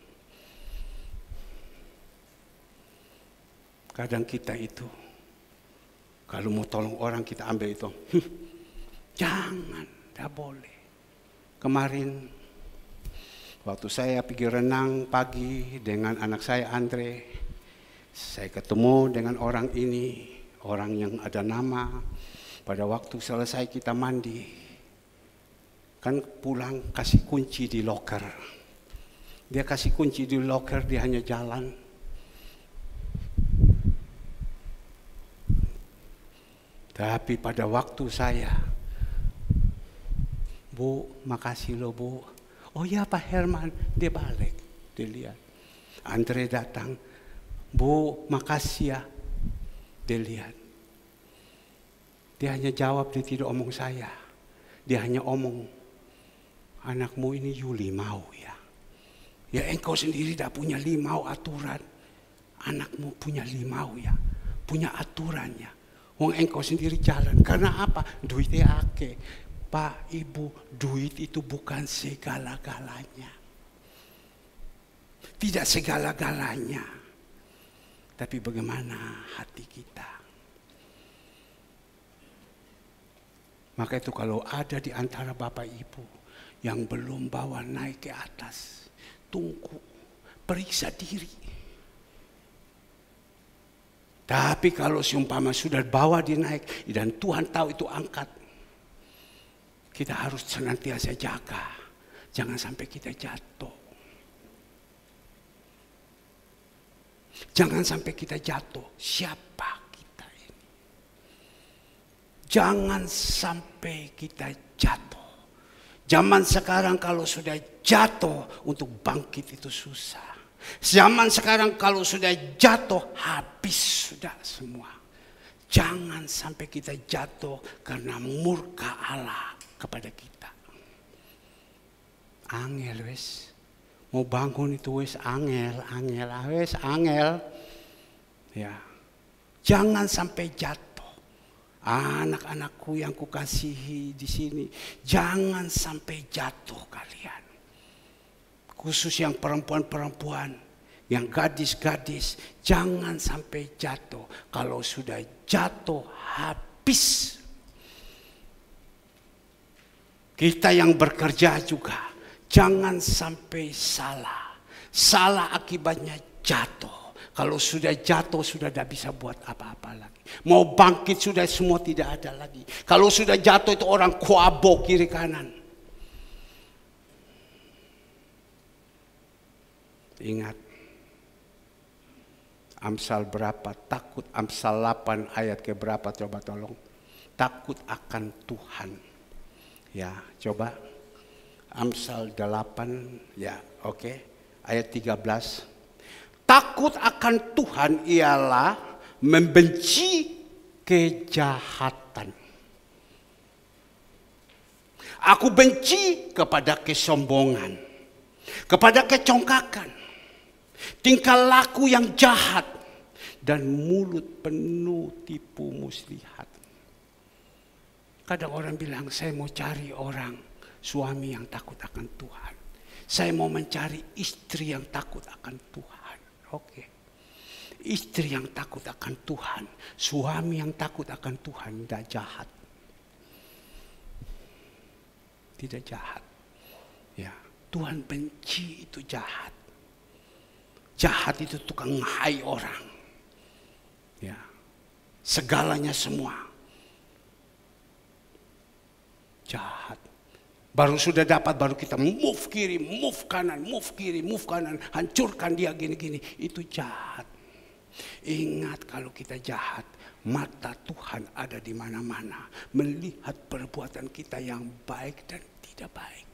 Kadang kita itu, kalau mau tolong orang kita ambil itu. Jangan, tidak boleh. Kemarin, waktu saya pergi renang pagi dengan anak saya Andre, saya ketemu dengan orang ini, orang yang ada nama. Pada waktu selesai kita mandi, kan pulang kasih kunci di loker. Dia kasih kunci di loker, dia hanya jalan. Tapi pada waktu saya, Bu, makasih loh Bu. Oh ya Pak Herman, dia balik, dia lihat. Andre datang, Bu, makasih ya. Dia lihat. Dia hanya jawab, dia tidak omong saya. Dia hanya omong, anakmu ini Yuli mau ya. Ya engkau sendiri tidak punya limau aturan. Anakmu punya limau ya, punya aturannya. Wong engkau sendiri jalan. Karena apa? Duitnya ake. Pak, Ibu, duit itu bukan segala-galanya. Tidak segala-galanya. Tapi bagaimana hati kita? Maka itu kalau ada di antara Bapak Ibu yang belum bawa naik ke atas, tunggu, periksa diri. Tapi kalau seumpama sudah bawa dia naik dan Tuhan tahu itu angkat, kita harus senantiasa jaga. Jangan sampai kita jatuh. Jangan sampai kita jatuh. Siapa kita ini? Jangan sampai kita jatuh. Zaman sekarang kalau sudah jatuh, untuk bangkit itu susah. Zaman sekarang kalau sudah jatuh, habis sudah semua. Jangan sampai kita jatuh karena murka Allah kepada kita. Angel wes, mau bangun itu wes angel. Ya, jangan sampai jatuh. Anak-anakku yang kukasihi di sini, jangan sampai jatuh kalian. Khusus yang perempuan-perempuan, yang gadis-gadis, jangan sampai jatuh. Kalau sudah jatuh, habis. Kita yang bekerja juga, jangan sampai salah. Salah akibatnya jatuh. Kalau sudah jatuh, sudah tidak bisa buat apa-apa lagi. Mau bangkit sudah semua tidak ada lagi. Kalau sudah jatuh itu orang kuabo kiri kanan. Ingat, Amsal berapa? Takut. Amsal 8 ayat ke berapa? Coba tolong. Takut akan Tuhan. Ya, coba. Amsal 8, ya, oke. Ayat 13. Takut akan Tuhan ialah membenci kejahatan. Aku benci kepada kesombongan, kepada kecongkakan, tingkah laku yang jahat, dan mulut penuh tipu muslihat. Kadang orang bilang, saya mau cari orang suami yang takut akan Tuhan. Saya mau mencari istri yang takut akan Tuhan. Oke. Istri yang takut akan Tuhan, suami yang takut akan Tuhan, tidak jahat. Tidak jahat. Ya, Tuhan benci itu jahat. Jahat itu tukang ngahai orang. Ya. Segalanya semua jahat. Baru sudah dapat, baru kita move kiri, move kanan, move kiri, move kanan, hancurkan dia gini-gini. Itu jahat. Ingat, kalau kita jahat, mata Tuhan ada di mana-mana, melihat perbuatan kita yang baik dan tidak baik,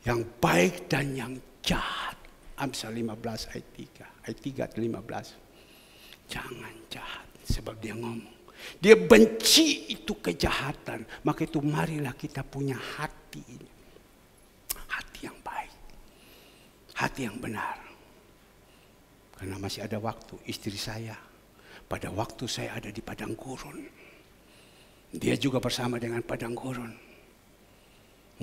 yang baik dan yang jahat. Amsal 15 ayat 3, ayat 3 ke 15. Jangan jahat, sebab dia ngomong. Dia benci itu kejahatan. Maka itu marilah kita punya hati ini. Hati yang baik. Hati yang benar. Karena masih ada waktu. Istri saya, pada waktu saya ada di padang gurun, dia juga bersama dengan padang gurun.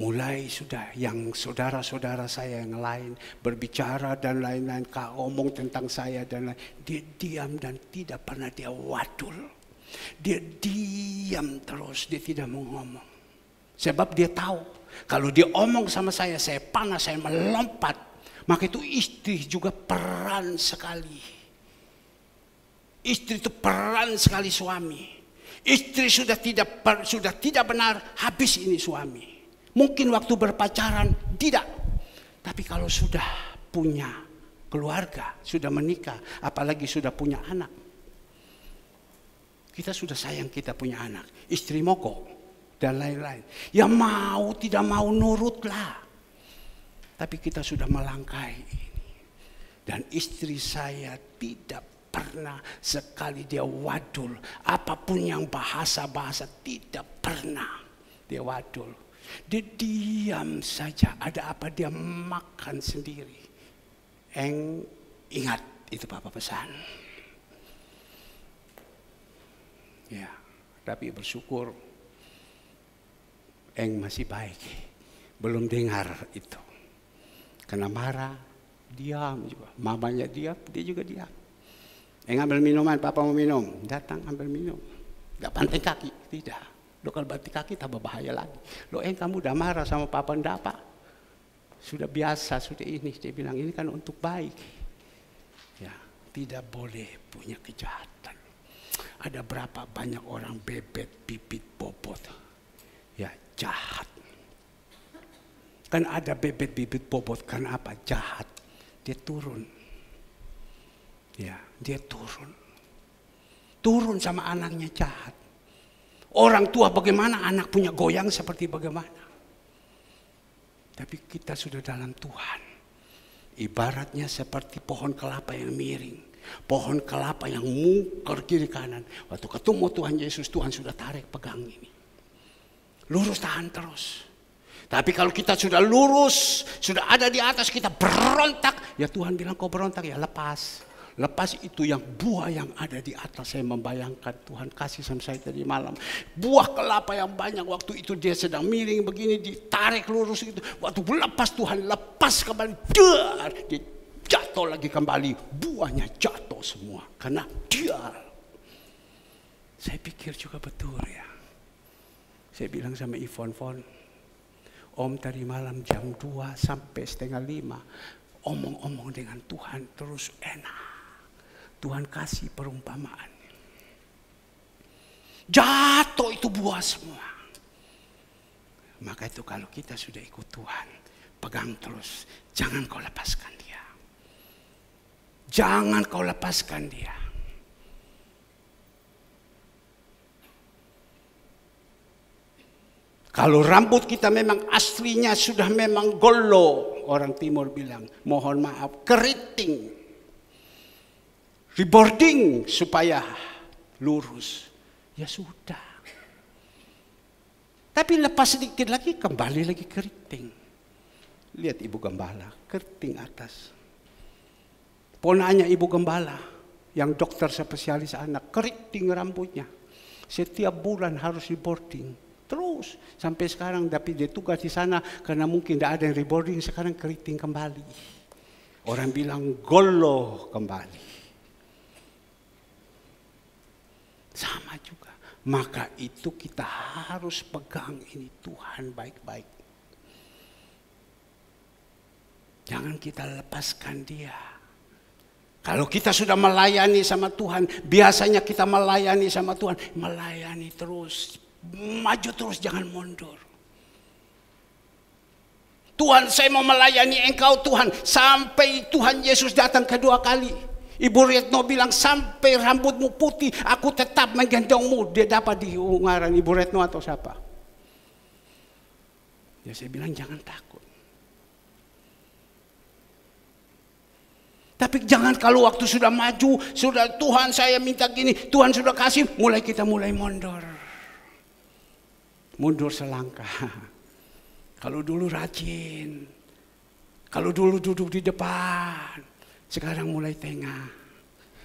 Mulai sudah yang saudara-saudara saya yang lain berbicara dan lain-lain, omong tentang saya dan lain. Dia diam dan tidak pernah dia wadul. Dia diam terus, dia tidak mau ngomong. Sebab dia tahu, kalau dia omong sama saya panas, saya melompat. Maka itu istri juga peran sekali. Istri itu peran sekali suami. Istri sudah tidak benar, habis ini suami. Mungkin waktu berpacaran tidak. Tapi kalau sudah punya keluarga, sudah menikah, apalagi sudah punya anak. Kita sudah sayang kita punya anak, istri mogok dan lain-lain. Ya mau tidak mau nurutlah. Tapi kita sudah melangkahi ini. Dan istri saya tidak pernah sekali dia wadul. Apapun yang bahasa-bahasa tidak pernah dia wadul. Dia diam saja, ada apa dia makan sendiri. Ingat itu Papa pesan. Ya, tapi bersyukur masih baik, belum dengar itu. Kena marah, diam juga. Mamanya diam, dia juga diam. Ambil minuman, Papa mau minum, datang ambil minum. Gak banting kaki, tidak. Lo kalau banting kaki tambah bahaya lagi. Lo kamu udah marah sama Papa, enggak apa? Sudah biasa, sudah ini. Dia bilang ini kan untuk baik. Ya, tidak boleh punya kejahatan. Ada berapa banyak orang bebet, bibit, bobot. Ya, jahat. Kan ada bebet, bibit, bobot. Kan apa? Jahat. Dia turun. Ya, dia turun. Turun sama anaknya jahat. Orang tua bagaimana, anak punya goyang seperti bagaimana. Tapi kita sudah dalam Tuhan. Ibaratnya seperti pohon kelapa yang miring. Pohon kelapa yang mungker kiri kanan. Waktu ketemu Tuhan Yesus, Tuhan sudah tarik pegang ini. Lurus tahan terus. Tapi kalau kita sudah lurus, sudah ada di atas, kita berontak. Ya Tuhan bilang kau berontak, ya lepas. Lepas itu yang buah yang ada di atas. Saya membayangkan Tuhan kasih sama saya tadi malam. Buah kelapa yang banyak, waktu itu dia sedang miring begini, ditarik lurus itu. Waktu lepas Tuhan lepas kembali. Dia jatuh lagi kembali, buahnya jatuh semua karena dia. Saya pikir juga betul ya. Saya bilang sama Ivon, Om tadi malam jam 2 sampai 4:30 omong-omong dengan Tuhan terus enak. Tuhan kasih perumpamaan. Jatuh itu buah semua. Maka itu kalau kita sudah ikut Tuhan, pegang terus, jangan kau lepaskan dia. Jangan kau lepaskan dia. Kalau rambut kita memang aslinya sudah memang golo, orang timur bilang, mohon maaf, keriting, rebording supaya lurus, ya sudah. Tapi lepas sedikit lagi kembali lagi keriting. Lihat ibu gembala, keriting atas. Ponanya ibu gembala, yang dokter spesialis anak, keriting rambutnya. Setiap bulan harus rebording. Terus sampai sekarang, tapi dia tugas di sana karena mungkin tidak ada yang reboarding, sekarang keriting kembali. Orang bilang golo kembali. Sama juga. Maka itu kita harus pegang ini Tuhan baik-baik. Jangan kita lepaskan dia. Kalau kita sudah melayani sama Tuhan, biasanya kita melayani sama Tuhan, melayani terus. Maju terus, jangan mundur. Tuhan, saya mau melayani Engkau Tuhan, sampai Tuhan Yesus datang kedua kali. Ibu Retno bilang, sampai rambutmu putih, aku tetap menggendongmu. Dia dapat di Ungaran, Ibu Retno atau siapa? Ya saya bilang, jangan takut. Tapi jangan kalau waktu sudah maju, sudah Tuhan saya minta gini, Tuhan sudah kasih, kita mulai mundur. Mundur selangkah. Kalau dulu rajin, kalau dulu duduk di depan, sekarang mulai tengah.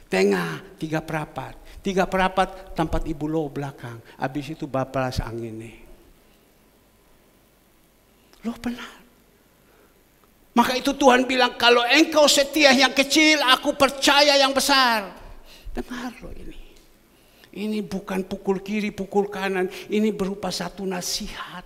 Tengah 3 perapat. 3 perapat tempat ibu lo belakang. Habis itu bablas angin nih. Lo benar. Maka itu Tuhan bilang, kalau engkau setia yang kecil, aku percaya yang besar. Dengar lo ini. Ini bukan pukul kiri, pukul kanan. Ini berupa satu nasihat.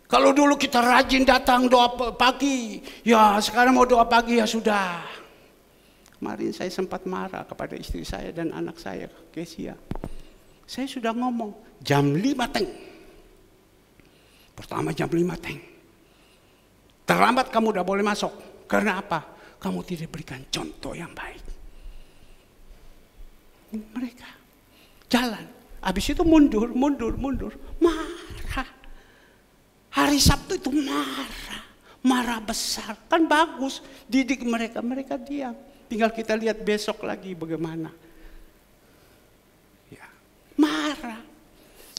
Kalau dulu kita rajin datang doa pagi. Ya sekarang mau doa pagi ya sudah. Kemarin saya sempat marah kepada istri saya dan anak saya, Kesia. Saya sudah ngomong, jam 5 teng. Pertama jam 5 teng. Terlambat kamu udah boleh masuk. Karena apa? Kamu tidak berikan contoh yang baik. Mereka jalan. Habis itu mundur. Marah. Hari Sabtu itu marah. Marah besar. Kan bagus. Didik mereka. Mereka diam. Tinggal kita lihat besok lagi bagaimana. Ya. Marah.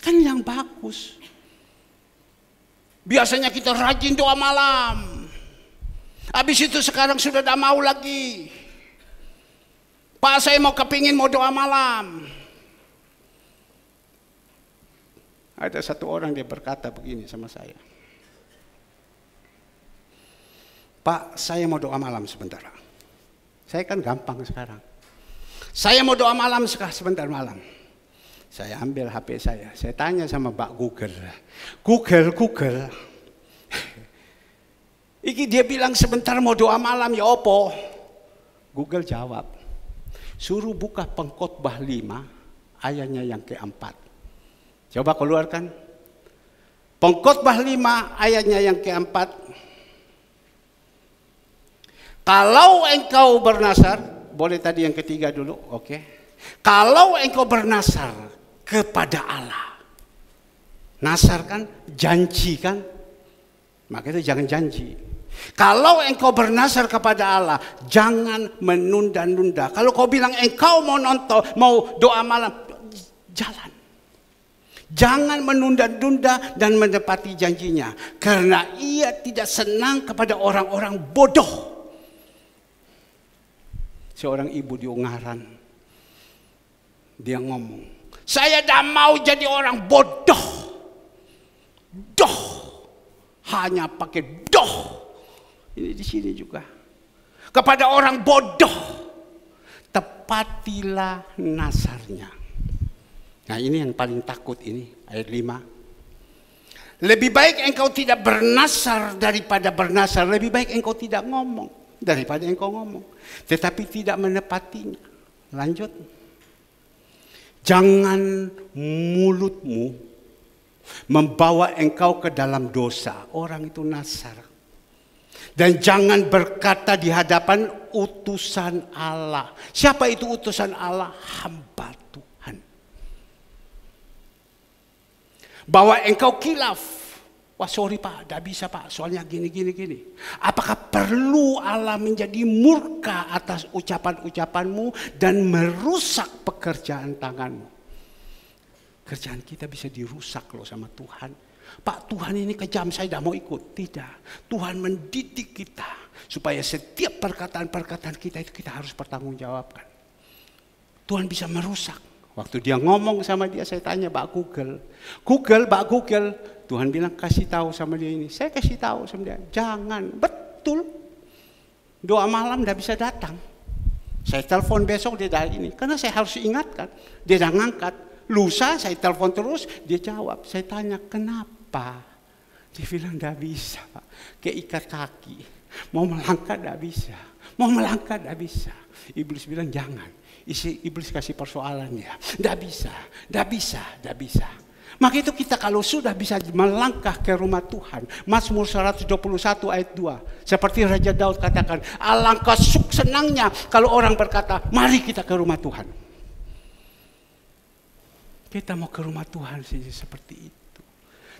Kan yang bagus. Biasanya kita rajin doa malam. Habis itu sekarang sudah tidak mau lagi. Pak, saya mau kepingin mau doa malam. Ada satu orang dia berkata begini sama saya. Pak, saya mau doa malam sebentar. Saya kan gampang sekarang. Saya mau doa malam sebentar malam. Saya ambil HP saya tanya sama Mbak Google. Google. Iki dia bilang sebentar mau doa malam ya opo. Google jawab, suruh buka Pengkhotbah 5 ayatnya yang keempat. Coba keluarkan. Pengkhotbah 5 ayatnya yang keempat. Kalau engkau bernasar, boleh tadi yang ketiga dulu, oke. Kalau engkau bernasar kepada Allah. Nasar kan janji kan? Maka itu jangan janji. Kalau engkau bernasar kepada Allah, jangan menunda-nunda. Kalau kau bilang engkau mau nonton, mau doa malam, jalan. Jangan menunda-nunda dan menepati janjinya. Karena ia tidak senang kepada orang-orang bodoh. Seorang ibu di Ungaran, dia ngomong, saya tidak mau jadi orang bodoh. Doh, hanya pakai doh. Ini di sini juga. Kepada orang bodoh, tepatilah nasarnya. Nah ini yang paling takut ini, ayat 5. Lebih baik engkau tidak bernasar daripada bernasar. Lebih baik engkau tidak ngomong daripada engkau ngomong. Tetapi tidak menepatinya. Lanjut. Jangan mulutmu membawa engkau ke dalam dosa. Orang itu nasar. Dan jangan berkata di hadapan utusan Allah. Siapa itu utusan Allah? Hamba Tuhan. Bahwa engkau kilaf. Wah sorry Pak, tidak bisa Pak, soalnya gini. Apakah perlu Allah menjadi murka atas ucapan-ucapanmu dan merusak pekerjaan tanganmu? Kerjaan kita bisa dirusak loh sama Tuhan. Pak Tuhan ini kejam, saya tidak mau ikut. Tidak, Tuhan mendidik kita supaya setiap perkataan-perkataan kita itu kita harus bertanggungjawabkan. Tuhan bisa merusak. Waktu dia ngomong sama dia, saya tanya Pak Google, Tuhan bilang kasih tahu sama dia ini. Saya kasih tahu sama dia, jangan, betul. Doa malam tidak bisa datang. Saya telepon besok dia dah ini, karena saya harus ingatkan. Dia dah ngangkat. Lusa saya telepon terus, dia jawab. Saya tanya kenapa? Dia bilang tidak bisa Pak, keikat kaki. Mau melangkah tidak bisa, mau melangkah tidak bisa. Iblis bilang jangan. Iblis kasih persoalan dia, tidak bisa. Maka itu kita kalau sudah bisa melangkah ke rumah Tuhan, Mazmur 121 ayat 2, seperti Raja Daud katakan, alangkah senangnya kalau orang berkata, mari kita ke rumah Tuhan. Kita mau ke rumah Tuhan seperti itu.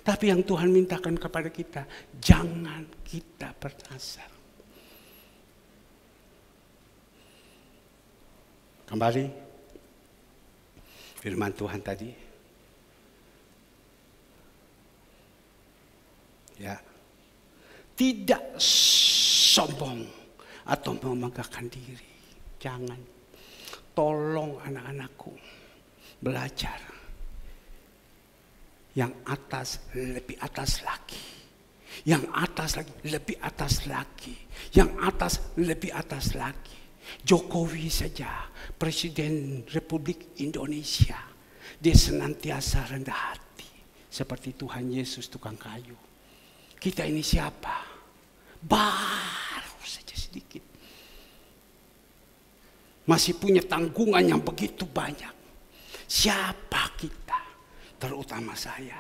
Tapi yang Tuhan mintakan kepada kita, jangan kita bernasar. Kembali firman Tuhan tadi. Ya. Tidak sombong atau memegahkan diri. Jangan. Tolong anak-anakku belajar. Yang atas lebih atas lagi. Yang atas lagi lebih atas lagi. Yang atas lebih atas lagi. Jokowi saja, Presiden Republik Indonesia, dia senantiasa rendah hati. Seperti Tuhan Yesus tukang kayu. Kita ini siapa? Baru saja sedikit. Masih punya tanggungan yang begitu banyak. Siapa kita? Terutama saya.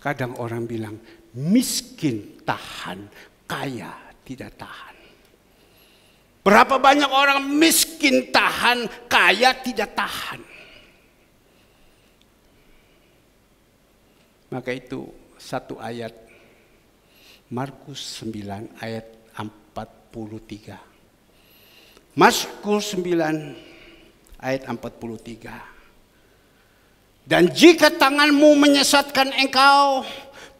Kadang orang bilang, miskin tahan, kaya tidak tahan. Berapa banyak orang miskin tahan, kaya tidak tahan. Maka itu satu ayat Markus 9 ayat 43. Markus 9 ayat 43. Dan jika tanganmu menyesatkan engkau,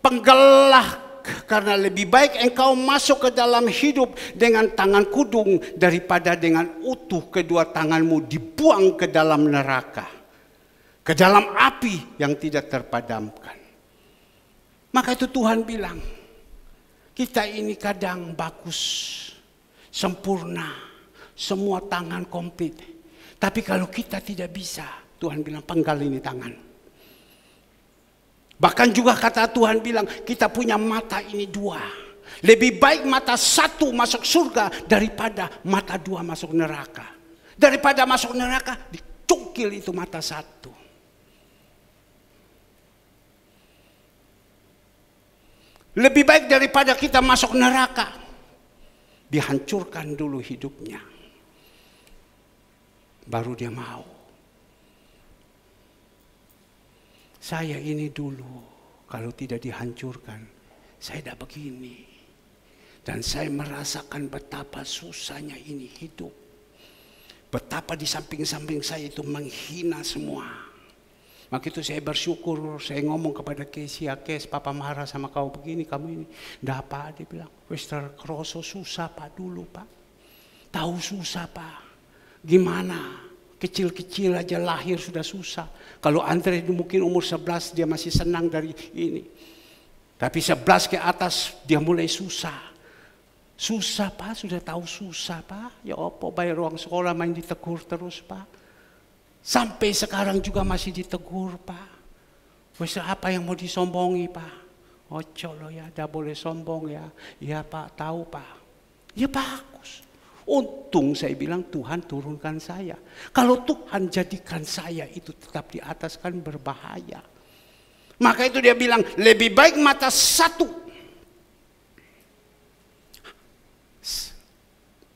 penggelah, karena lebih baik engkau masuk ke dalam hidup dengan tangan kudung daripada dengan utuh kedua tanganmu dibuang ke dalam neraka, ke dalam api yang tidak terpadamkan. Maka itu Tuhan bilang, kita ini kadang bagus, sempurna, semua tangan komplit. Tapi kalau kita tidak bisa, Tuhan bilang penggal ini tangan. Bahkan juga kata Tuhan bilang, kita punya mata ini dua. Lebih baik mata satu masuk surga daripada mata dua masuk neraka. Daripada masuk neraka, dicungkil itu mata satu. Lebih baik daripada kita masuk neraka, dihancurkan dulu hidupnya. Baru dia mau. Saya ini dulu kalau tidak dihancurkan, saya tidak begini. Dan saya merasakan betapa susahnya ini hidup. Betapa di samping-samping saya itu menghina semua. Maka itu saya bersyukur, saya ngomong kepada Kesia, Kes, Papa marah sama kau begini, kamu ini. Tidak apa, dia bilang, Wester Kroso susah Pak dulu Pak. Tahu susah Pak. Gimana? Kecil-kecil aja lahir sudah susah. Kalau Andre mungkin umur 11 dia masih senang dari ini. Tapi 11 ke atas dia mulai susah. Susah Pak, sudah tahu susah Pak. Ya opo bayar ruang sekolah main ditegur terus Pak. Sampai sekarang juga masih ditegur Pak. Wes apa yang mau disombongi Pak? Ojo lo ya, tidak boleh sombong ya. Ya Pak, tahu Pak. Ya bagus. Untung saya bilang Tuhan turunkan saya. Kalau Tuhan jadikan saya itu tetap di atas kan berbahaya. Maka itu dia bilang lebih baik mata satu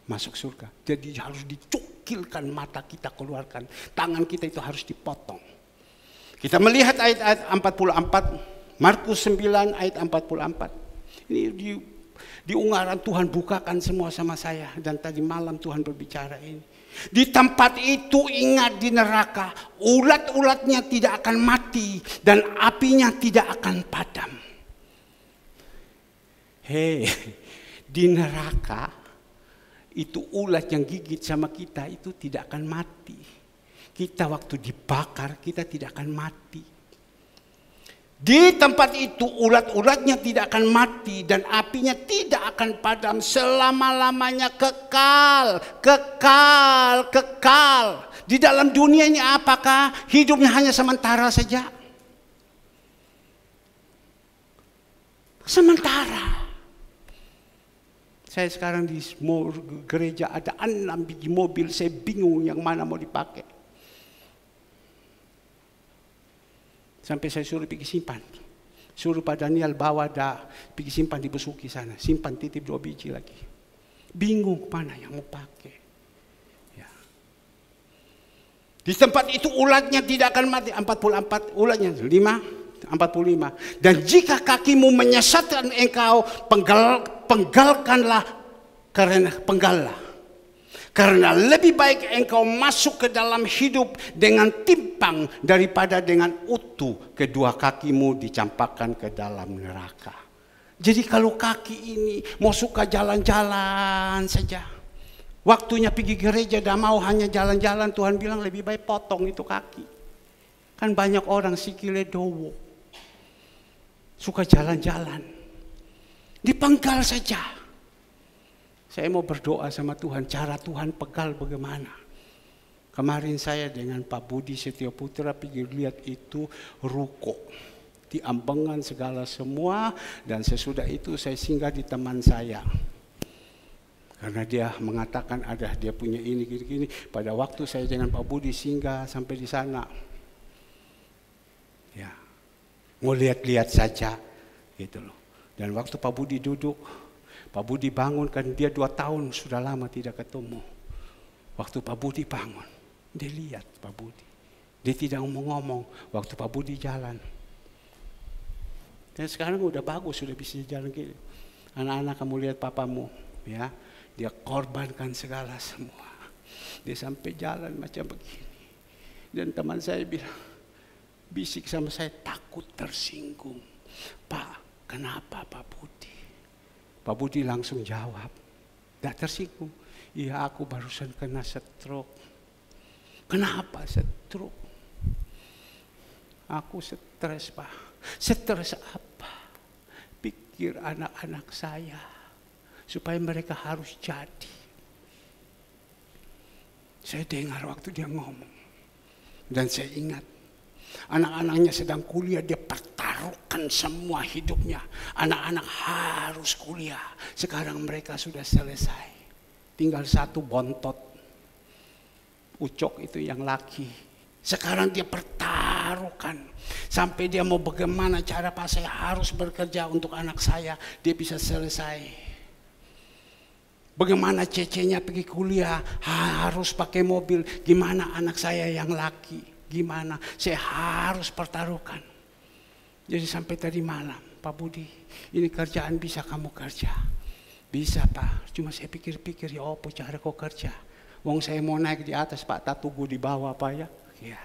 masuk surga. Jadi harus dicukilkan mata kita keluarkan. Tangan kita itu harus dipotong. Kita melihat ayat-ayat 44. Markus 9 ayat 44. Ini di unggaran Tuhan bukakan semua sama saya. Dan tadi malam Tuhan berbicara ini. Di tempat itu ingat di neraka. Ulat-ulatnya tidak akan mati. Dan apinya tidak akan padam. Hei, di neraka itu ulat yang gigit sama kita itu tidak akan mati. Kita waktu dibakar kita tidak akan mati. Di tempat itu ulat-ulatnya tidak akan mati dan apinya tidak akan padam selama-lamanya, kekal, kekal, kekal. Di dalam dunia ini apakah hidupnya hanya sementara saja? Sementara. Saya sekarang di gereja ada 6 biji mobil, saya bingung yang mana mau dipakai. Sampai saya suruh pergi simpan. Suruh Pak Daniel bawa pergi simpan di Besuki sana. Simpan titip 2 biji lagi. Bingung mana yang mau pakai. Ya. Di tempat itu ulatnya tidak akan mati. 44 ulatnya 45. Dan jika kakimu menyesatkan engkau, penggalkanlah penggallah. Karena lebih baik engkau masuk ke dalam hidup dengan timpang daripada dengan utuh kedua kakimu dicampakkan ke dalam neraka. Jadi kalau kaki ini mau suka jalan-jalan saja. Waktunya pergi gereja dah mau hanya jalan-jalan, Tuhan bilang lebih baik potong itu kaki. Kan banyak orang sikile dowo. Suka jalan-jalan. Dipenggal saja. Saya mau berdoa sama Tuhan, cara Tuhan pegal bagaimana. Kemarin saya dengan Pak Budi Setioputra pergi lihat itu ruko. Diambengan segala semua dan sesudah itu saya singgah di teman saya. Karena dia mengatakan ada dia punya ini gini-gini. Pada waktu saya dengan Pak Budi singgah sampai di sana. Ya, mau lihat-lihat saja gitu loh. Dan waktu Pak Budi duduk, Pak Budi bangun kan dia 2 tahun sudah lama tidak ketemu. Waktu Pak Budi bangun, dia lihat Pak Budi. Dia tidak ngomong-ngomong waktu Pak Budi jalan. Dan sekarang udah bagus, sudah bisa jalan gitu. Anak-anak kamu lihat papamu, ya, dia korbankan segala semua. Dia sampai jalan macam begini. Dan teman saya bilang, bisik sama saya, takut tersinggung. Pak, kenapa Pak Budi? Pak Budi langsung jawab, tidak tersinggung. Iya, aku barusan kena stroke. Kenapa stroke? Aku stres, Pak. Stres apa? Pikir anak-anak saya supaya mereka harus jadi. Saya dengar waktu dia ngomong dan saya ingat anak-anaknya sedang kuliah, dia pertaruhkan semua hidupnya. Anak-anak harus kuliah. Sekarang mereka sudah selesai. Tinggal 1 bontot. Ucok itu yang laki. Sekarang dia pertaruhkan. Sampai dia mau bagaimana cara Pak saya harus bekerja untuk anak saya. Dia bisa selesai. Bagaimana cecenya pergi kuliah. Harus pakai mobil. Gimana anak saya yang laki. Gimana, saya harus pertaruhkan. Jadi sampai tadi malam, Pak Budi, ini kerjaan bisa kamu kerja. Bisa Pak, cuma saya pikir-pikir, ya apa cara kau kerja. Wong saya mau naik di atas Pak, tak tunggu di bawah Pak ya. Ya.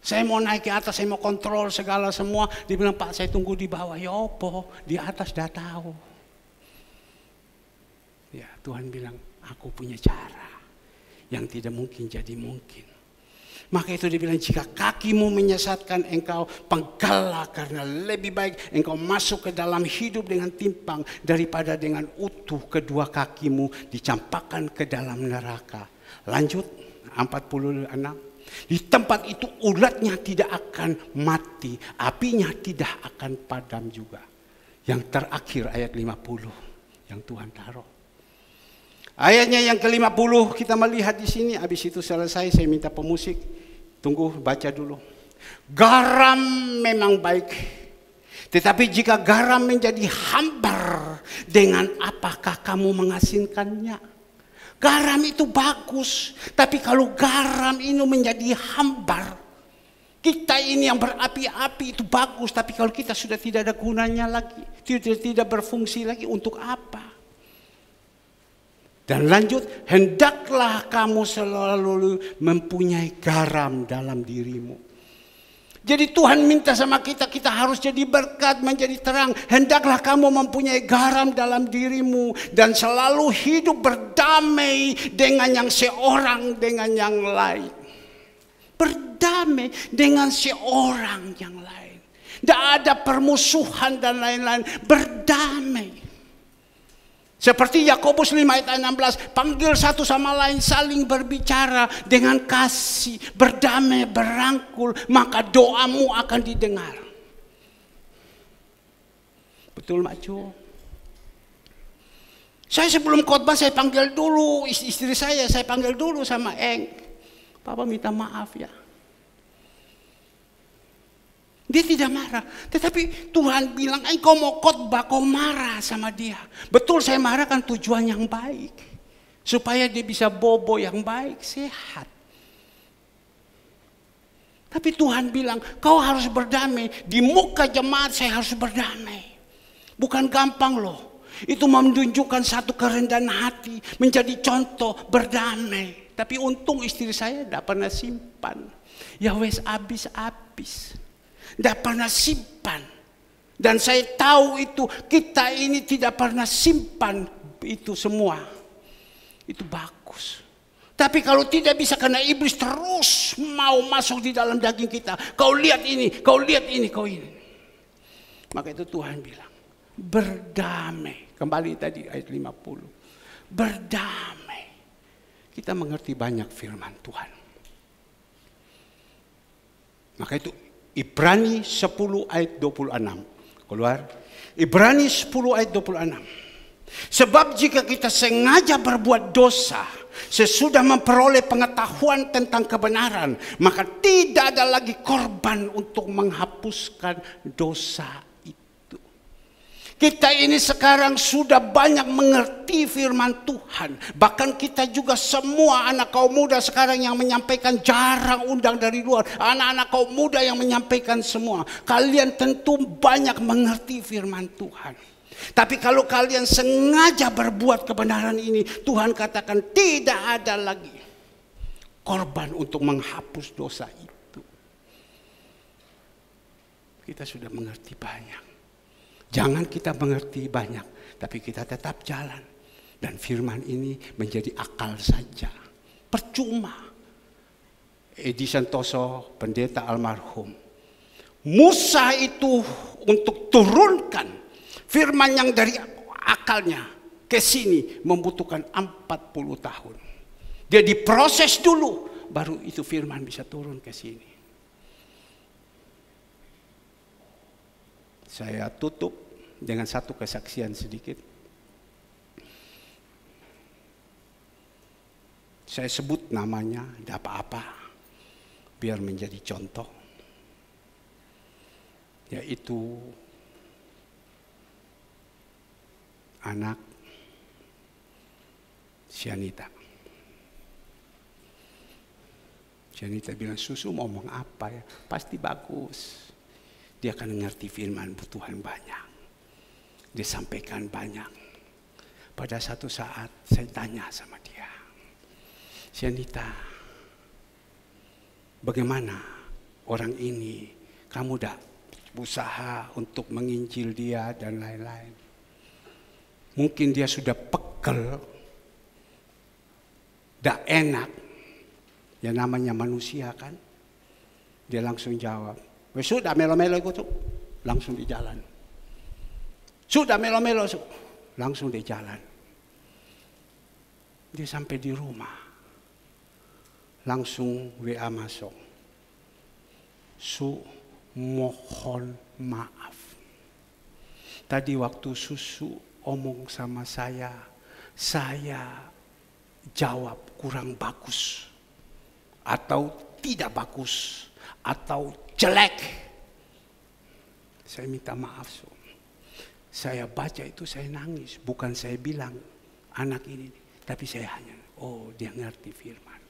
Saya mau naik ke atas, saya mau kontrol segala semua. Dia bilang Pak saya tunggu di bawah, ya apa, di atas dah tahu. Ya Tuhan bilang, aku punya cara yang tidak mungkin jadi mungkin. Maka itu dibilang jika kakimu menyesatkan engkau, penggallah, karena lebih baik engkau masuk ke dalam hidup dengan timpang daripada dengan utuh kedua kakimu dicampakkan ke dalam neraka. Lanjut 46. Di tempat itu ulatnya tidak akan mati, apinya tidak akan padam juga. Yang terakhir ayat 50 yang Tuhan taruh. Ayatnya yang ke-50 kita melihat di sini. Habis itu selesai, saya minta pemusik. Tunggu, baca dulu. Garam memang baik, tetapi jika garam menjadi hambar, dengan apakah kamu mengasinkannya? Garam itu bagus, tapi kalau garam ini menjadi hambar, kita ini yang berapi-api itu bagus, tapi kalau kita sudah tidak ada gunanya lagi, tidak berfungsi lagi, untuk apa? Dan lanjut, hendaklah kamu selalu mempunyai garam dalam dirimu. Jadi Tuhan minta sama kita, kita harus jadi berkat, menjadi terang. Hendaklah kamu mempunyai garam dalam dirimu dan selalu hidup berdamai dengan yang seorang dengan yang lain. Berdamai dengan seorang yang lain. Tidak ada permusuhan dan lain-lain. Berdamai. Seperti Yakobus 5 ayat 16, panggil satu sama lain, saling berbicara dengan kasih, berdamai, berangkul, maka doamu akan didengar. Betul Mak Cu? Saya sebelum khotbah saya panggil dulu istri saya panggil dulu sama Eng. Papa minta maaf ya. Dia tidak marah, tetapi Tuhan bilang, engkau mau khotbah, kau marah sama dia. Betul, saya marah kan tujuan yang baik, supaya dia bisa bobo yang baik, sehat. Tapi Tuhan bilang, kau harus berdamai. Di muka jemaat saya harus berdamai. Bukan gampang loh. Itu menunjukkan satu kerendahan hati, menjadi contoh berdamai. Tapi untung istri saya tidak pernah simpan. Ya wes habis-habis. Tidak pernah simpan. Dan saya tahu itu, kita ini tidak pernah simpan itu semua. Itu bagus. Tapi kalau tidak bisa, karena iblis terus mau masuk di dalam daging kita. Kau lihat ini, kau lihat ini, kau ini. Maka itu Tuhan bilang, berdamai. Kembali tadi ayat 50. Berdamai. Kita mengerti banyak firman Tuhan. Maka itu Ibrani 10 ayat 26. Keluar. Ibrani 10 ayat 26. Sebab jika kita sengaja berbuat dosa sesudah memperoleh pengetahuan tentang kebenaran, maka tidak ada lagi korban untuk menghapuskan dosa itu. Kita ini sekarang sudah banyak mengerti firman Tuhan. Bahkan kita juga semua anak kaum muda sekarang yang menyampaikan, jarang undang dari luar. Anak-anak kaum muda yang menyampaikan semua. Kalian tentu banyak mengerti firman Tuhan. Tapi kalau kalian sengaja berbuat kebenaran ini, Tuhan katakan tidak ada lagi korban untuk menghapus dosa itu. Kita sudah mengerti banyak. Jangan kita mengerti banyak, tapi kita tetap jalan. Dan firman ini menjadi akal saja. Percuma. Edi Santoso, pendeta almarhum, Musa itu untuk turunkan firman yang dari akalnya ke sini membutuhkan 40 tahun. Dia diproses dulu, baru itu firman bisa turun ke sini. Saya tutup dengan satu kesaksian sedikit. Saya sebut namanya, tidak apa-apa, biar menjadi contoh. Yaitu anak Sianita. Sianita bilang, susu mau ngomong apa ya? Pasti bagus. Dia akan mengerti firman Tuhan banyak. Dia sampaikan banyak. Pada satu saat saya tanya sama dia, Sianita, bagaimana orang ini? Kamu dah berusaha untuk menginjil dia dan lain-lain. Mungkin dia sudah pegel, dah enak. Ya namanya manusia kan. Dia langsung jawab, wes sudah melo-melo itu tuh, langsung di jalan. Sudah melo-melo, langsung di jalan. Dia sampai di rumah, langsung WA masuk. Su, mohon maaf. Tadi waktu susu omong sama saya jawab kurang bagus, atau tidak bagus, atau jelek, saya minta maaf. Saya baca itu saya nangis, bukan saya bilang anak ini, tapi saya hanya, oh dia ngerti firman.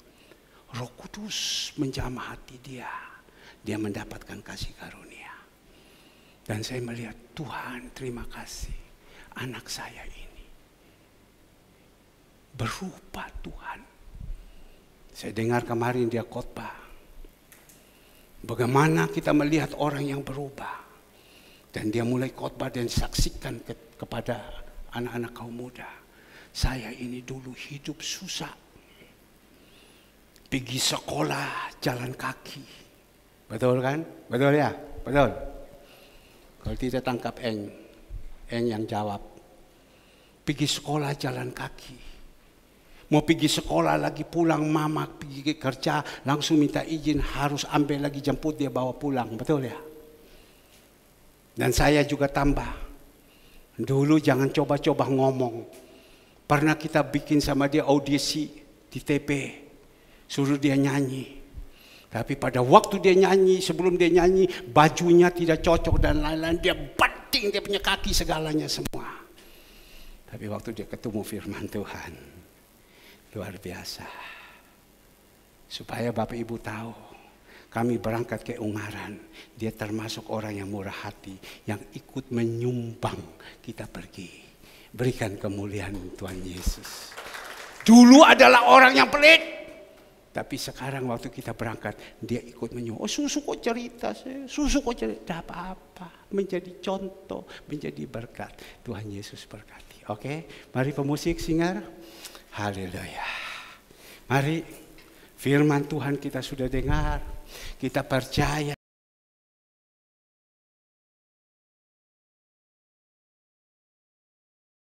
Roh Kudus menjamah hati dia, dia mendapatkan kasih karunia. Dan saya melihat, Tuhan terima kasih, anak saya ini berubah Tuhan. Saya dengar kemarin dia khotbah, bagaimana kita melihat orang yang berubah. Dan dia mulai khotbah dan saksikan kepada anak-anak kaum muda. Saya ini dulu hidup susah. Pergi sekolah jalan kaki. Betul kan? Betul ya? Betul. Kalau tidak tangkap Eng yang jawab. Pergi sekolah jalan kaki. Mau pergi sekolah lagi pulang, mama pergi kerja, langsung minta izin harus ambil lagi jemput dia bawa pulang. Betul ya? Dan saya juga tambah, dulu jangan coba-coba ngomong. Pernah kita bikin sama dia audisi di TP, suruh dia nyanyi. Tapi pada waktu dia nyanyi, sebelum dia nyanyi, bajunya tidak cocok dan lain-lain. Dia banting dia punya kaki segalanya semua. Tapi waktu dia ketemu firman Tuhan, luar biasa. Supaya Bapak Ibu tahu, kami berangkat ke Ungaran, dia termasuk orang yang murah hati, yang ikut menyumbang kita pergi. Berikan kemuliaan Tuhan Yesus. Dulu adalah orang yang pelit, tapi sekarang waktu kita berangkat, dia ikut menyumbang. Oh susu kok cerita, susu kok cerita, tidak apa-apa. Menjadi contoh, menjadi berkat. Tuhan Yesus berkati. Oke, mari pemusik Singar. Haleluya. Mari firman Tuhan kita sudah dengar. Kita percaya